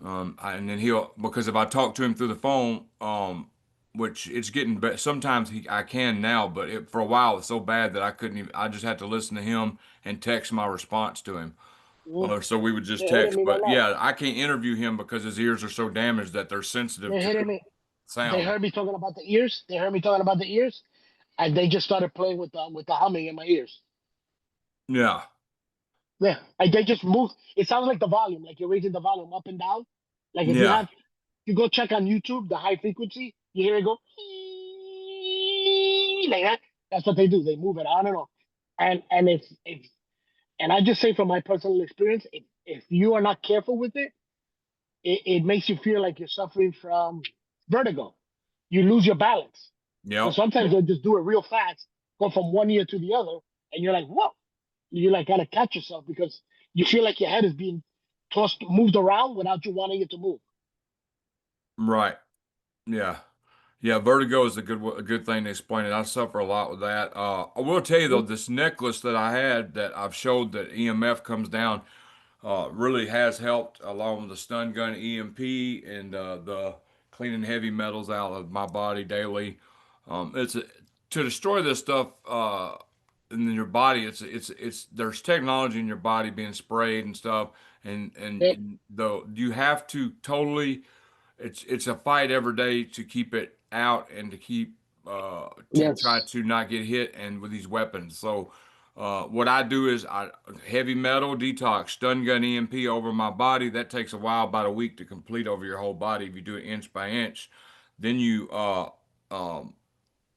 And then he'll because if I talk to him through the phone, which it's getting better. Sometimes I can now, but for a while it's so bad that I couldn't even. I just had to listen to him and text my response to him. Mhm. So we would just They're hitting text. me right But now. yeah, I can't interview him because his ears are so damaged that they're sensitive They're to hitting me. They sound. heard me talking about the ears. They heard me talking about the ears, and they just started playing with the humming in my ears. Yeah, Yeah, they just move. It sounds like the volume, like you're raising the volume up and down. Like yeah, if you go check on YouTube, the high frequency, you hear it go like that. That's what they do. They move it on and off. And if and I just say from my personal experience, if you are not careful with it makes you feel like you're suffering from vertigo. You lose your balance. So yep, sometimes they'll just do it real fast, go from one ear to the other, and you're like, whoa. You like gotta catch yourself because you feel like your head is being moved around without you wanting it to move. Right. Yeah. Yeah, vertigo is a good thing to explain it. I suffer a lot with that. I will tell you though, Mhm. this necklace that I had that I've showed that EMF comes down, really has helped along with the stun gun EMP and the cleaning heavy metals out of my body daily. To destroy this stuff in your body. It's there's technology in your body being sprayed and stuff, Yep. and though you have to totally it's a fight every day to keep it out and to keep to try Yes. to not get hit and with these weapons. So what I do is I heavy metal detox, stun gun EMP over my body. That takes a while, about a week to complete over your whole body if you do it inch by inch. Then you um,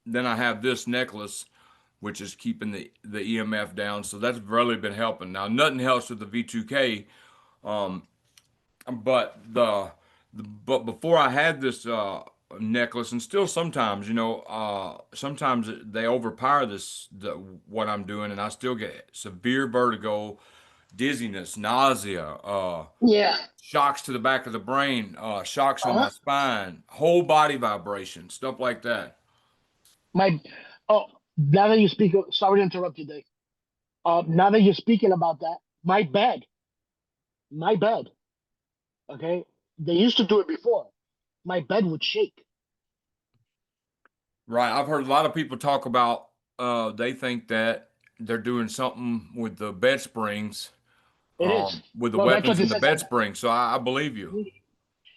then I have this necklace which is keeping the EMF down. So that's really been helping. Now nothing helps with the V2K. Um, but before I had this necklace, and still sometimes, sometimes they overpower what I'm doing, and I still get severe vertigo, dizziness, nausea, Yeah. shocks to the back of the brain, shocks on Uh-huh. my spine, whole body vibration, stuff like that. My oh, now that you speak, sorry to interrupt you, Dave. Now that you're speaking about that, my bed, okay, they used to do it before. My bed would shake. Right. I've heard a lot of people talk about. They think that they're doing something with the bed springs, It is. with the Well, that's what weapons they in the says on bed that. spring. So I believe you.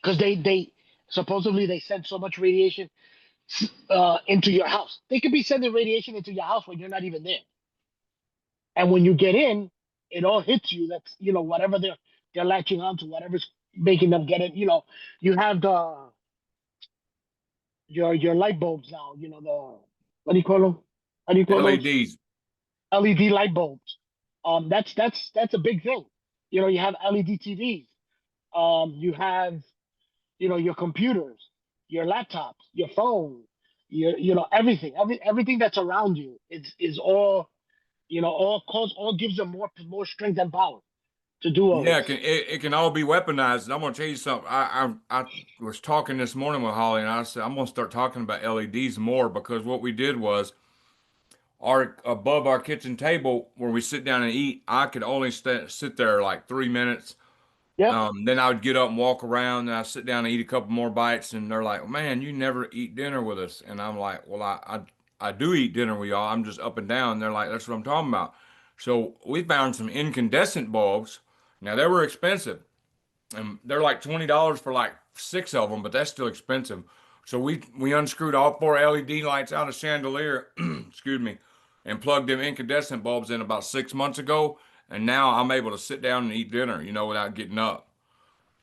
Because they supposedly they send so much radiation into your house. They could be sending radiation into your house when you're not even there. And when you get in, it all hits you. That's whatever they're latching onto, whatever's making them get it. You have your light bulbs now. The what do you call them? How do you call those? LEDs. LED light bulbs. That's a big thing. You have LED TVs. You have your computers, your laptops, your phone, everything, everything that's around you is all all gives them more strength and power to do all Yeah, this. it can all be weaponized. And I'm gonna tell you something. I was talking this morning with Holly, and I said I'm gonna start talking about LEDs more because what we did was our above our kitchen table where we sit down and eat. I could only sit there like 3 minutes. Yep. Then I would get up and walk around, and I sit down and eat a couple more bites. And they're like, "Man, you never eat dinner with us." And I'm like, "Well, I do eat dinner with y'all. I'm just up and down." And they're like, "That's what I'm talking about." So we found some incandescent bulbs. Now they were expensive, and they're like $20 for like six of them, but that's still expensive. So we unscrewed all four LED lights out of chandelier, excuse me, and plugged them incandescent bulbs in about 6 months ago, and now I'm able to sit down and eat dinner, without getting up.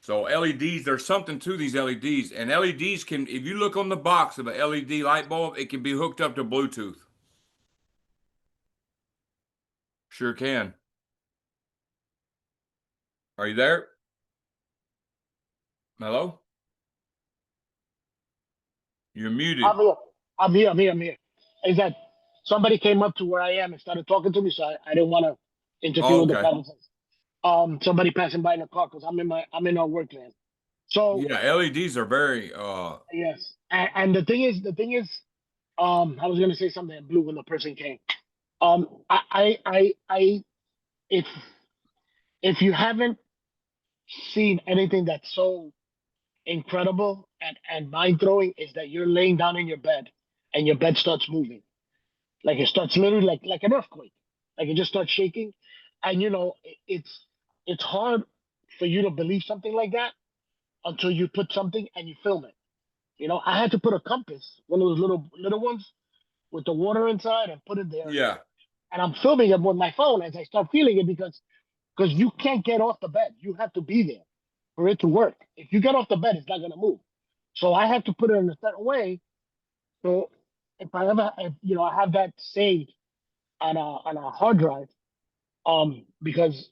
So LEDs, there's something to these LEDs, and LEDs can, if you look on the box of an LED light bulb, it can be hooked up to Bluetooth. Sure can. Are you there? Hello? You're muted. I'm here. I'm here. I'm here. I'm here. Is that somebody came up to where I am and started talking to me, so I didn't want to interfere Oh, with the okay. conversation. Somebody passing by in the car because I'm in our work van. So Yeah, LEDs are very yes, and the thing is, I was gonna say something in blue when the person came. I if if you haven't seen anything that's so incredible and mind throwing, is that you're laying down in your bed and your bed starts moving, like it starts literally like an earthquake, like it just starts shaking, and it's hard for you to believe something like that until you put something and you film it. I had to put a compass, one of those little ones with the water inside, and put it there. yeah. And I'm filming it with my phone as I start feeling it because you can't get off the bed. You have to be there for it to work. If you get off the bed, it's not gonna move. So I have to put it in a certain way. So if I have that saved on a hard drive, because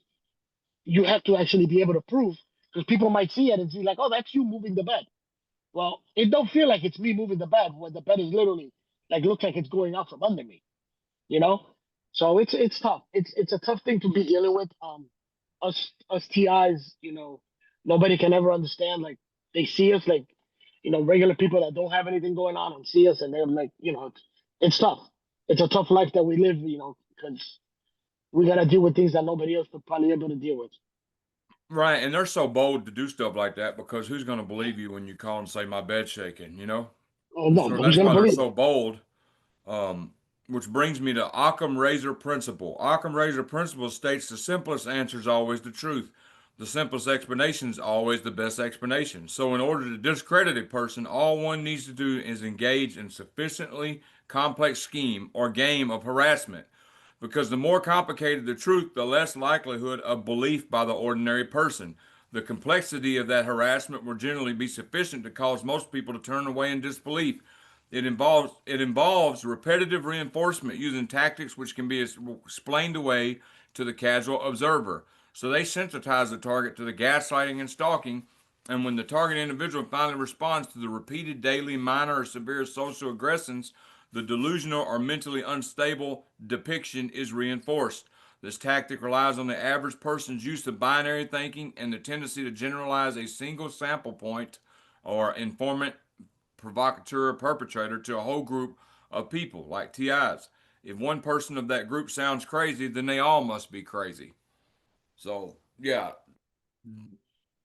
you have to actually be able to prove, because people might see it and see like, oh, that's you moving the bed. Well, it don't feel like it's me moving the bed when the bed is literally like looks like it's going out from under me. you know. So it's tough. It's a tough thing to be dealing with. Us TIs, nobody can ever understand. Like they see us like, regular people that don't have anything going on and see us, and they're like, it's tough. It's a tough life that we live, because we gotta deal with things that nobody else would probably able to deal with. Right, and they're so bold to do stuff like that because who's going to believe you when you call and say my bed's shaking, you know? Oh no, So nobody's that's gonna why they're believe it. so bold. Um, which brings me to Ockham razor principle. Ockham razor principle states the simplest answer is always the truth. The simplest explanation is always the best explanation. So, in order to discredit a person, all one needs to do is engage in sufficiently complex scheme or game of harassment. Because the more complicated the truth, the less likelihood of belief by the ordinary person. The complexity of that harassment will generally be sufficient to cause most people to turn away in disbelief. It involves repetitive reinforcement using tactics which can be explained away to the casual observer. So they sensitize the target to the gaslighting and stalking, and when the target individual finally responds to the repeated daily minor or severe social aggressions, the delusional or mentally unstable depiction is reinforced. This tactic relies on the average person's use of binary thinking and the tendency to generalize a single sample point or informant, provocateur, or perpetrator to a whole group of people, like TIs. If one person of that group sounds crazy, then they all must be crazy. So yeah,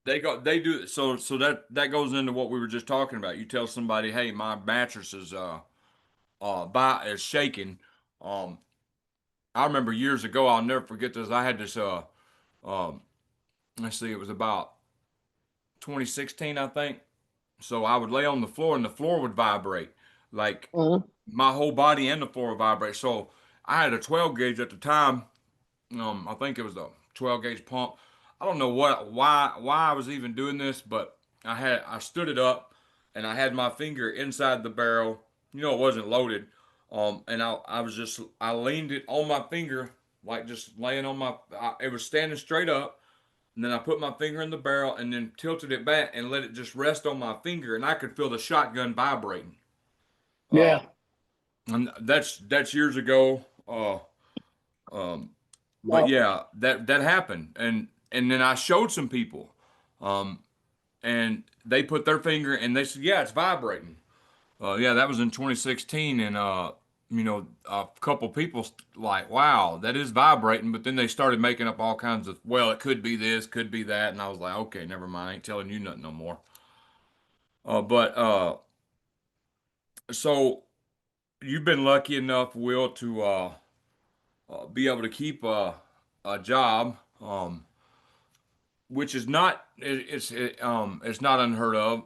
they do so that goes into what we were just talking about. You tell somebody, hey, my mattress is shaking. Um, I remember years ago, I'll never forget this. I had this um, let's see, it was about 2016, I think. So I would lay on the floor and the floor would vibrate, like Uh-huh. my whole body and the floor would vibrate. So I had a 12 gauge at the time. I think it was a 12 gauge pump. I don't know why I was even doing this, but I stood it up and I had my finger inside the barrel. You know, it wasn't loaded. And I leaned it on my finger, like just laying on it was standing straight up. And then I put my finger in the barrel and then tilted it back and let it just rest on my finger, and I could feel the shotgun vibrating. Uh, Yeah. and that's years ago. Um, but Well, yeah, that happened, and then I showed some people, um, and they put their finger and they said, yeah, it's vibrating. Yeah, that was in 2016, and a couple people like, wow, that is vibrating. But then they started making up all kinds of, well, it could be this, could be that, and I was like, okay, never mind, I ain't telling you nothing no more. But so you've been lucky enough, Will, to be able to keep a job, which is not it's not unheard of.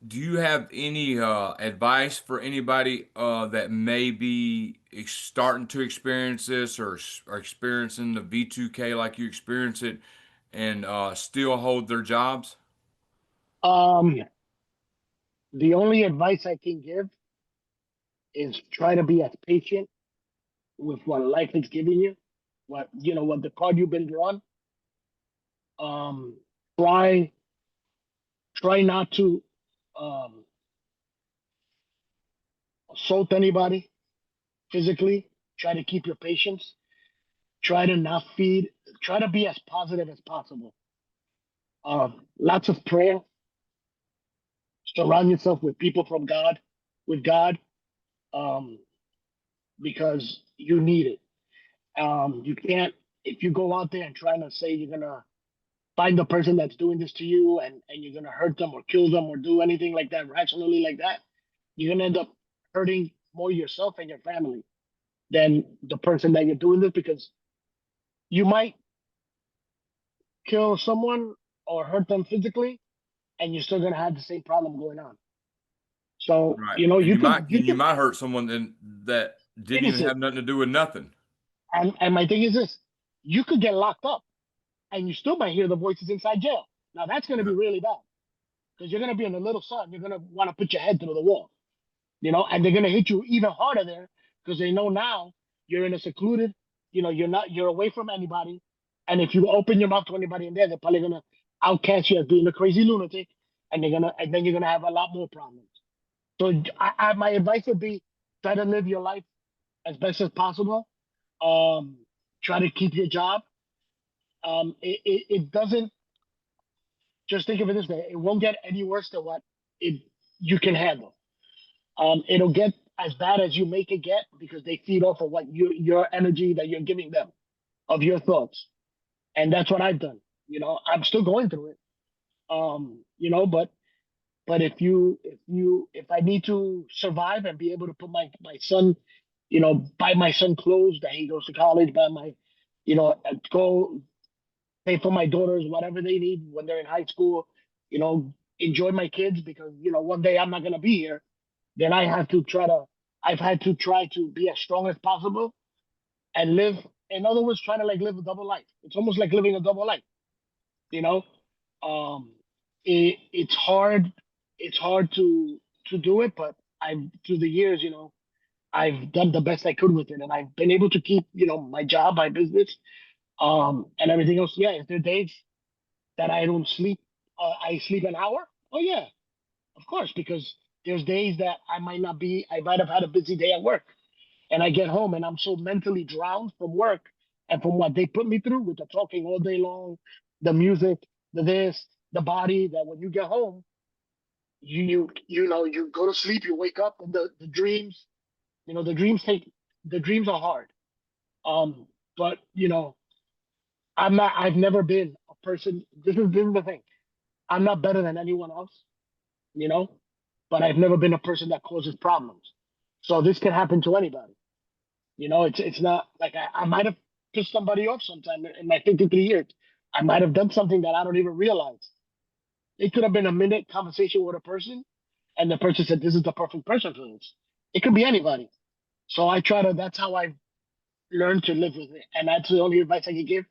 Do you have any advice for anybody that may be starting to experience this or experiencing the V2K like you experience it and still hold their jobs? um, the only advice I can give is try to be as patient with what life is giving you, what the card you've been drawn. Um, try try not to um assault anybody physically. Try to keep your patience. Try to not feed. Try to be as positive as possible. Lots of prayer. Surround yourself with people from God, with God, um, because you need it. You can't, if you go out there and try to say you're gonna find the person that's doing this to you, and you're gonna hurt them or kill them or do anything like that rationally like that, you're gonna end up hurting more yourself and your family than the person that you're doing this, because you might kill someone or hurt them physically, and you're still gonna have the same problem going on. So Right, and you you could might you and you could might hurt someone that didn't even innocent. have nothing to do with nothing. And my thing is this: you could get locked up, and you still might hear the voices inside jail. Now that's gonna Yeah. be really bad, because you're gonna be in a little sun. You're gonna want to put your head through the wall, and they're gonna hit you even harder there, because they know now you're in a secluded. You're away from anybody, and if you open your mouth to anybody in there, they're probably gonna outcast you as being a crazy lunatic, and then you're gonna have a lot more problems. So my advice would be, try to live your life as best as possible. Um, Try to keep your job. It doesn't just think of it this way: it won't get any worse than what it you can handle. It'll get as bad as you make it get because they feed off of what your energy that you're giving them, of your thoughts, and that's what I've done. I'm still going through it. But if I need to survive and be able to put my son, buy my son clothes that he goes to college, buy my, go pay for my daughters whatever they need when they're in high school, enjoy my kids because one day I'm not gonna be here. Then I've had to try to be as strong as possible and live. In other words, trying to like live a double life. It's almost like living a double life. You know, um, it's hard. It's hard to do it, but I've through the years, I've done the best I could with it, and I've been able to keep, my job, my business, and everything else. Yeah, if there are days that I don't sleep, I sleep an hour. Oh yeah, of course, because there's days that I might have had a busy day at work, and I get home and I'm so mentally drowned from work and from what they put me through with the talking all day long, the music, the this, the body, that when you get home, you go to sleep, you wake up, and the dreams, the dreams are hard. Um, but I've never been a person. This is the thing. I'm not better than anyone else, you know, but I've never been a person that causes problems. So this can happen to anybody. It's not like I might have pissed somebody off sometime in my 53 years. I might have done something that I don't even realize. It could have been a minute conversation with a person, and the person said, "This is the perfect person for this." It could be anybody. So I try to. That's how I learned to live with it, and that's the only advice I can give.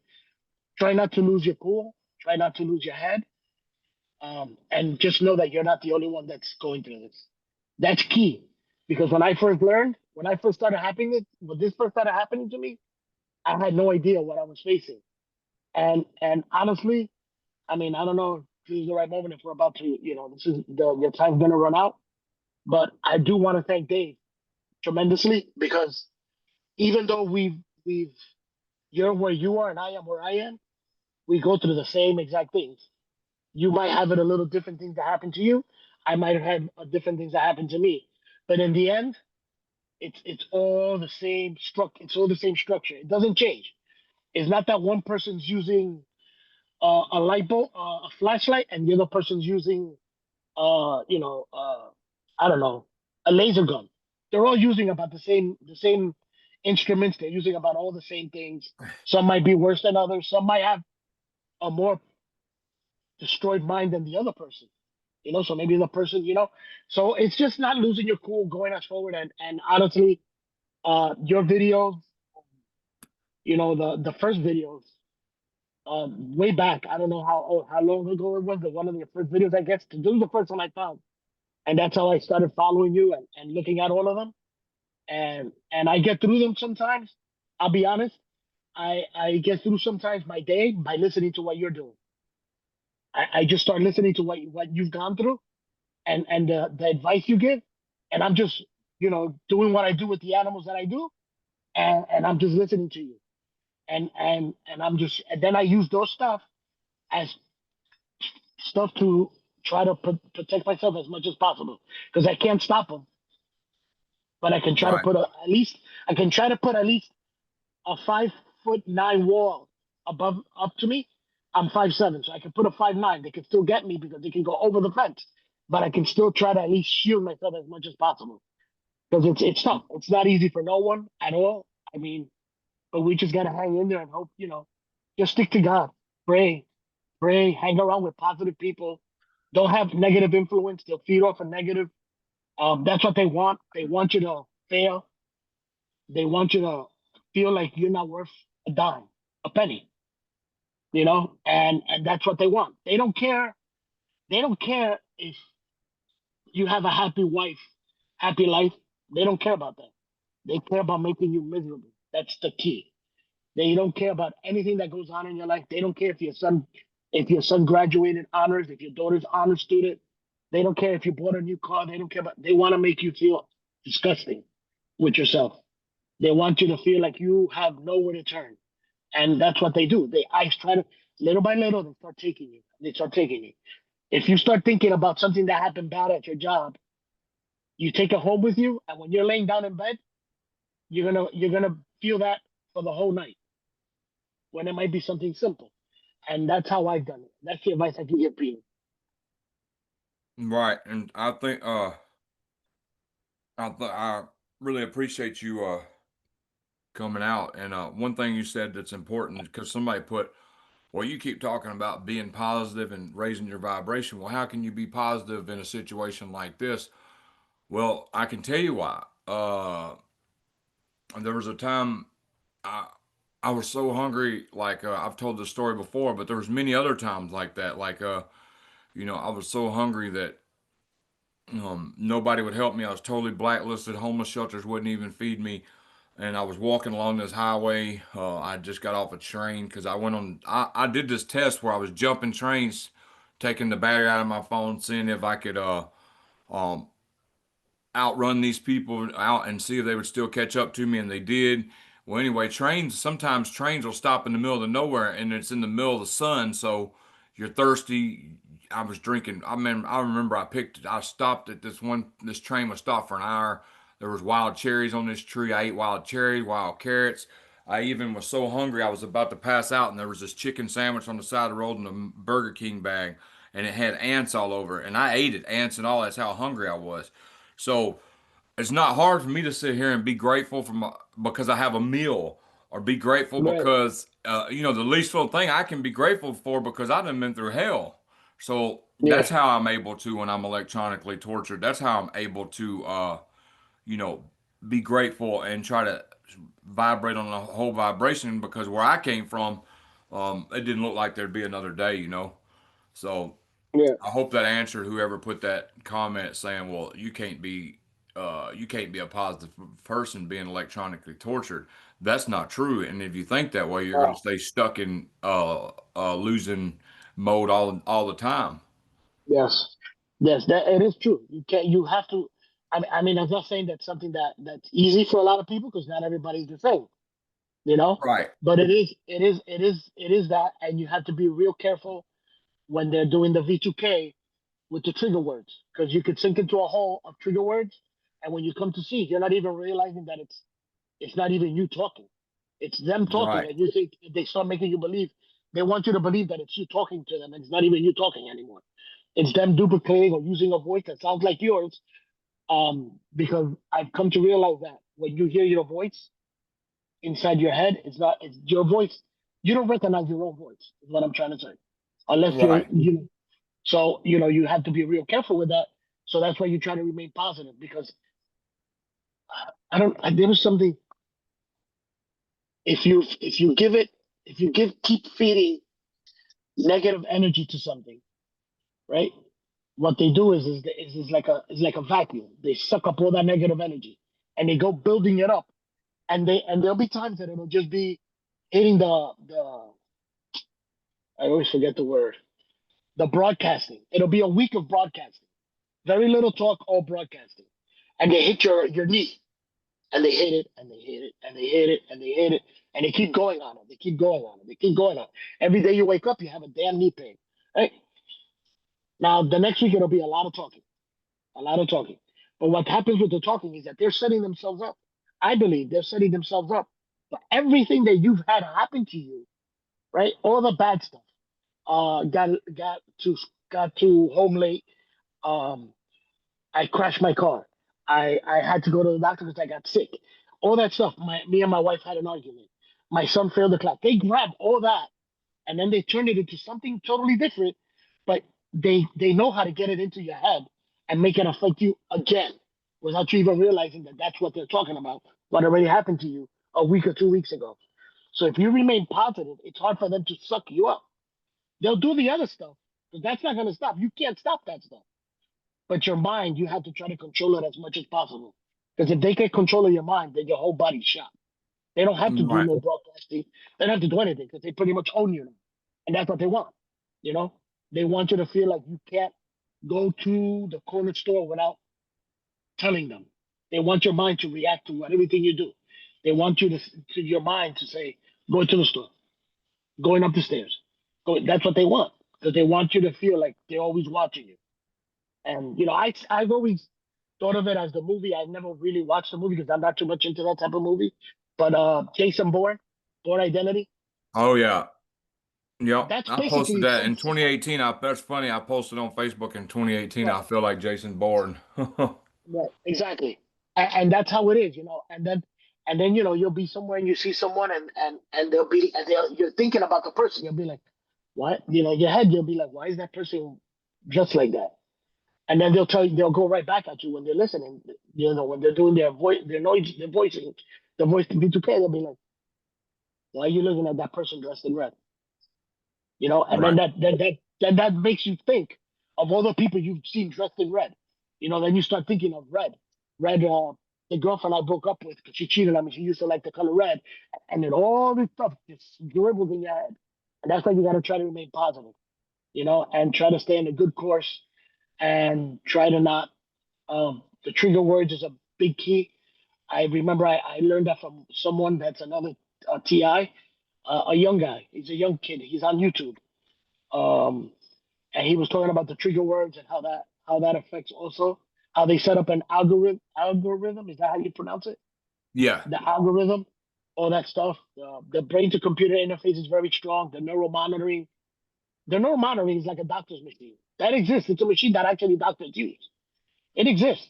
Try not to lose your cool. Try not to lose your head, and just know that you're not the only one that's going through this. That's key, because when I first started happening, when this first started happening to me, I had no idea what I was facing. And honestly, I mean, I don't know if this is the right moment if we're about to, this is your time's gonna run out. But I do want to thank Dave tremendously because even though we've you're where you are and I am where I am, we go through the same exact things. You might have it a little different things that happen to you. I might have had different things that happen to me. But in the end, it's all the same structure. It's all the same structure. It doesn't change. It's not that one person's using a light bulb, a flashlight, and the other person's using, I don't know, a laser gun. They're all using about the same instruments. They're using about all the same things. Some might be worse than others. Some might have a more destroyed mind than the other person. So maybe the person, so it's just not losing your cool, going us forward, and honestly, your videos, the first videos, way back. I don't know how long ago it was, but one of the first videos I guess to do the first one I found, and that's how I started following you and looking at all of them, and I get through them sometimes. I'll be honest, I get through sometimes my day by listening to what you're doing. I just start listening to what you've gone through and the advice you give, and I'm just doing what I do with the animals that I do, and I'm just listening to you, and I'm just and then I use those stuff as stuff to try to protect myself as much as possible because I can't stop them, but I can try to Right. put I can try to put at least a 5'9" wall above up to me. I'm 5'7", so I can put a 5'9". They can still get me because they can go over the fence, but I can still try to at least shield myself as much as possible because it's tough. It's not easy for no one at all. I mean, but we just gotta hang in there and hope. Just stick to God, pray, hang around with positive people. Don't have negative influence. They'll feed off a negative. That's what they want. They want you to fail. They want you to feel like you're not worth a dime, a penny. And that's what they want. They don't care. They don't care if you have a happy wife, happy life. They don't care about that. They care about making you miserable. That's the key. They don't care about anything that goes on in your life. They don't care if your son graduated honors, if your daughter's honor student. They don't care if you bought a new car. They don't care about. They want to make you feel disgusting with yourself. They want you to feel like you have nowhere to turn. And that's what they do. I try to, little by little, they start taking you. They start taking you. If you start thinking about something that happened bad at your job, you take it home with you, and when you're laying down in bed, you're gonna feel that for the whole night when it might be something simple. And that's how I've done it. That's the advice I can give people. Right. And I think I really appreciate you coming out. And one thing you said that's important because somebody put, well, you keep talking about being positive and raising your vibration. Well, how can you be positive in a situation like this? Well, I can tell you why. There was a time I I was so hungry, like I've told this story before, but there was many other times like that. Like I was so hungry that nobody would help me. I was totally blacklisted. Homeless shelters wouldn't even feed me. And I was walking along this highway. I just got off a train because I went on. I did this test where I was jumping trains, taking the battery out of my phone, seeing if I could um, outrun these people out and see if they would still catch up to me, and they did. Well, anyway, sometimes trains will stop in the middle of nowhere, and it's in the middle of the sun, so you're thirsty. I was drinking. I remember I stopped at this train was stopped for an hour. There was wild cherries on this tree. I ate wild cherries, wild carrots. I even was so hungry I was about to pass out, and there was this chicken sandwich on the side of the road in a Burger King bag, and it had ants all over it. And I ate it, ants and all. That's how hungry I was. So it's not hard for me to sit here and be grateful because I have a meal, or be grateful Right. because the least little thing I can be grateful for because I done been through hell. So Yeah. that's how I'm able to when I'm electronically tortured. That's how I'm able to you know be grateful and try to vibrate on the whole vibration because where I came from, it didn't look like there'd be another day. So Yeah. I hope that answered whoever put that comment saying, "Well, you can't be a positive person being electronically tortured." That's not true. And if you think that way, you're going to Wow. stay stuck in losing mode all the time. Yes. Yes. That it is true. You can't. You have to. I mean, I'm not saying that's something that's easy for a lot of people because not everybody's the same. You know. Right. But it is. It is. It is. It is that, and you have to be real careful when they're doing the V2K with the trigger words because you could sink into a hole of trigger words, and when you come to see, you're not even realizing that it's not even you talking. It's them talking, Right. and you think they start making you believe. They want you to believe that it's you talking to them, and it's not even you talking anymore. It's them duplicating or using a voice that sounds like yours. Because I've come to realize that when you hear your voice inside your head, it's your voice. You don't recognize your own voice. Is what I'm trying to say, unless Right. So you have to be real careful with that. So that's why you try to remain positive because I don't. There was something. If you give it, if you keep feeding negative energy to something, right? What they do is like a vacuum. They suck up all that negative energy, and they go building it up. And there'll be times that it'll just be hitting the. I always forget the word. The broadcasting. It'll be a week of broadcasting. Very little talk, all broadcasting, and they hit your knee, and they hit it, and they hit it, and they hit it, and they hit it, and they keep going on it. They keep going on it. They keep going on it. Every day you wake up, you have a damn knee pain. Right now, the next week it'll be a lot of talking, a lot of talking. But what happens with the talking is that they're setting themselves up. I believe they're setting themselves up for everything that you've had happen to you. Right, all the bad stuff. Got got to got to home late. Um, I crashed my car. I had to go to the doctor because I got sick. All that stuff. Me and my wife had an argument. My son failed the class. They grab all that and then they turn it into something totally different. But they know how to get it into your head and make it affect you again without you even realizing that that's what they're talking about. What already happened to you a week or 2 weeks ago. So if you remain positive, it's hard for them to suck you up. They'll do the other stuff, but that's not going to stop. You can't stop that stuff. But your mind, you have to try to control it as much as possible. Because if they get control of your mind, then your whole body's shot. They don't have to do Right. no broadcasting. They don't have to do anything because they pretty much own you now. And that's what they want. You know, they want you to feel like you can't go to the corner store without telling them. They want your mind to react to what everything you do. They want you to your mind to say, go to the store. going up the stairs. That's what they want because they want you to feel like they're always watching you. And I've always thought of it as the movie. I never really watched the movie because I'm not too much into that type of movie. But Jason Bourne, Bourne Identity, Oh yeah. Yep. that's I posted basically that some in 2018. That's funny. I posted on Facebook in 2018. right, I feel like Jason Bourne. right, exactly, and that's how it is, and then you'll be somewhere and you see someone and you're thinking about the person. You'll be like, what? Your head. You'll be like, why is that person just like that? And then they'll go right back at you when they're listening. When they're doing their voice, their noise, their voicing, the voice to B2K. They'll be like, why are you looking at that person dressed in red? And then Right. that makes you think of all the people you've seen dressed in red. Then you start thinking of red. Red, the girlfriend I broke up with because she cheated on me. She used to like the color red, and then all this stuff just dribbles in your head. And that's why you got to try to remain positive, and try to stay in a good course and try to not. The trigger words is a big key. I remember I learned that from someone that's another TI, a young guy. He's a young kid. He's on YouTube. Um, and he was talking about the trigger words and how that affects also how they set up an algorithm. Is that how you pronounce it? Yeah. The algorithm, all that stuff. The brain to computer interface is very strong. The neuromonitoring is like a doctor's machine that exists. It's a machine that actually doctors use. It exists.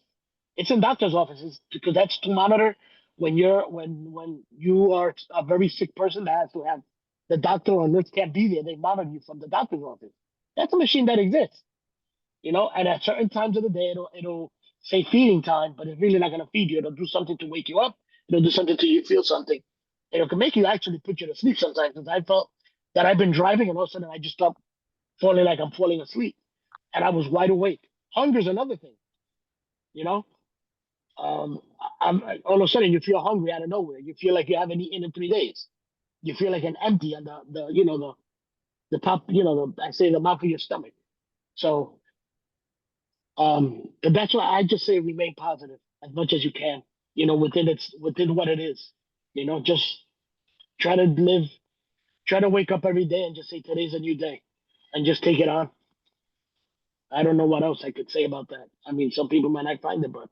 It's in doctor's offices because that's to monitor when you are a very sick person that has to have the doctor or nurse can't be there. They monitor you from the doctor's office. That's a machine that exists, And at certain times of the day, it'll say feeding time, but it's really not gonna feed you. It'll do something to wake you up. It'll do something to you feel something. And it can make you actually put you to sleep sometimes. Because I felt that I've been driving and all of a sudden I just stopped falling like I'm falling asleep, and I was wide awake. Hunger's another thing, you know. Um, all of a sudden you feel hungry out of nowhere. You feel like you haven't eaten in 3 days. You feel like an empty on the top, I say the mouth of your stomach. So and that's why I just say remain positive as much as you can. Within what it is. Just try to live, try to wake up every day and just say today's a new day, and just take it on. I don't know what else I could say about that. I mean, some people might not find it, but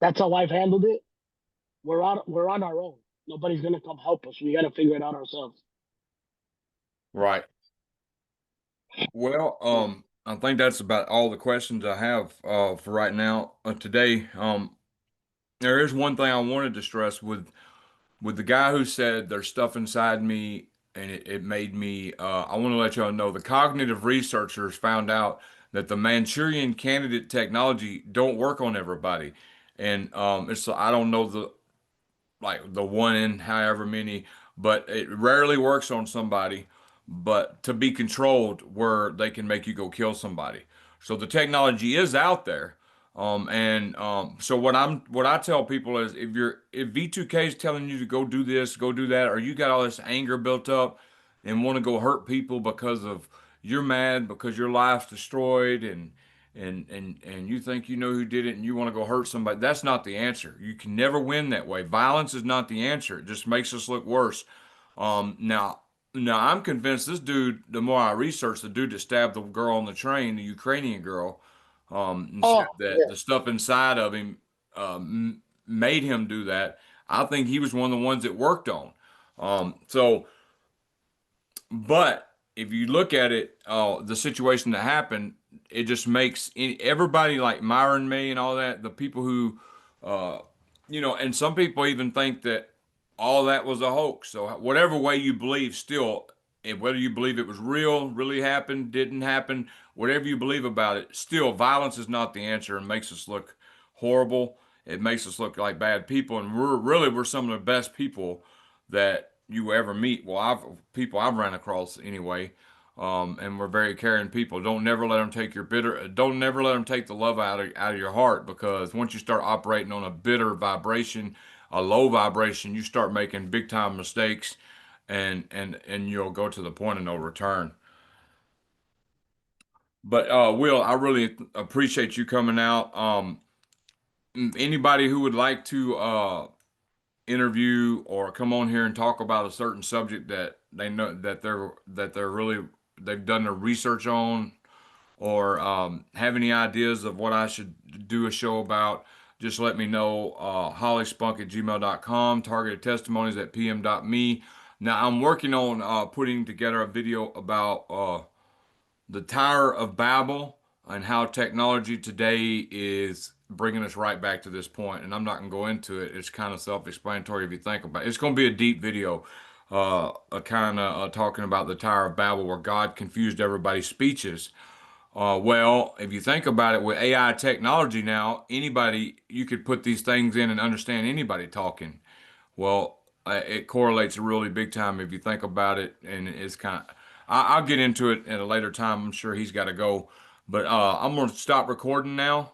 that's how I've handled it. We're on our own. Nobody's gonna come help us. We gotta figure it out ourselves. Right. Well, So, I think that's about all the questions I have for right now. Today, there is one thing I wanted to stress with the guy who said there's stuff inside me and it made me. I want to let y'all know the cognitive researchers found out that the Manchurian candidate technology don't work on everybody, and it's I don't know the one in however many, but it rarely works on somebody, but to be controlled where they can make you go kill somebody. So the technology is out there. So what I tell people is if V2K is telling you to go do this, go do that, or you got all this anger built up and want to go hurt people because of you're mad because your life's destroyed and you think you know who did it and you want to go hurt somebody, that's not the answer. You can never win that way. Violence is not the answer. It just makes us look worse. Now I'm convinced this dude, the more I research, the dude that stabbed the girl on the train, the Ukrainian girl, and said oh that yeah. the stuff inside of him made him do that. I think he was one of the ones that worked on. So but if you look at it, the situation that happened, it just makes everybody like Myron May and all that, the people who, uh, and some people even think that all that was a hoax. So whatever way you believe, still, whether you believe it was real, really happened, didn't happen, whatever you believe about it, still violence is not the answer and makes us look horrible. It makes us look like bad people, and we're some of the best people that you ever meet. Well, people I've ran across anyway, and we're very caring people. Don't never let them take your bitter. Don't never let them take the love out of your heart, because once you start operating on a bitter vibration, a low vibration, you start making big time mistakes, and you'll go to the point of no return. But Will, I really appreciate you coming out. Anybody who would like to interview or come on here and talk about a certain subject they know that they're really they've done their research on, or have any ideas of what I should do a show about, just let me know. Hollyspunk@gmail.com, targeted testimonies at pm.me. Now, I'm working on putting together a video about the Tower of Babel and how technology today is bringing us right back to this point. And I'm not going to go into it. It's kind of self-explanatory if you think about it. It's going to be a deep video, kind of talking about the Tower of Babel, where God confused everybody's speeches. Well, if you think about it, with AI technology now, anybody, you could put these things in and understand anybody talking. Well, it correlates really big time if you think about it, and it's kind of. I'll get into it at a later time. I'm sure he's got to go, but I'm gonna stop recording now.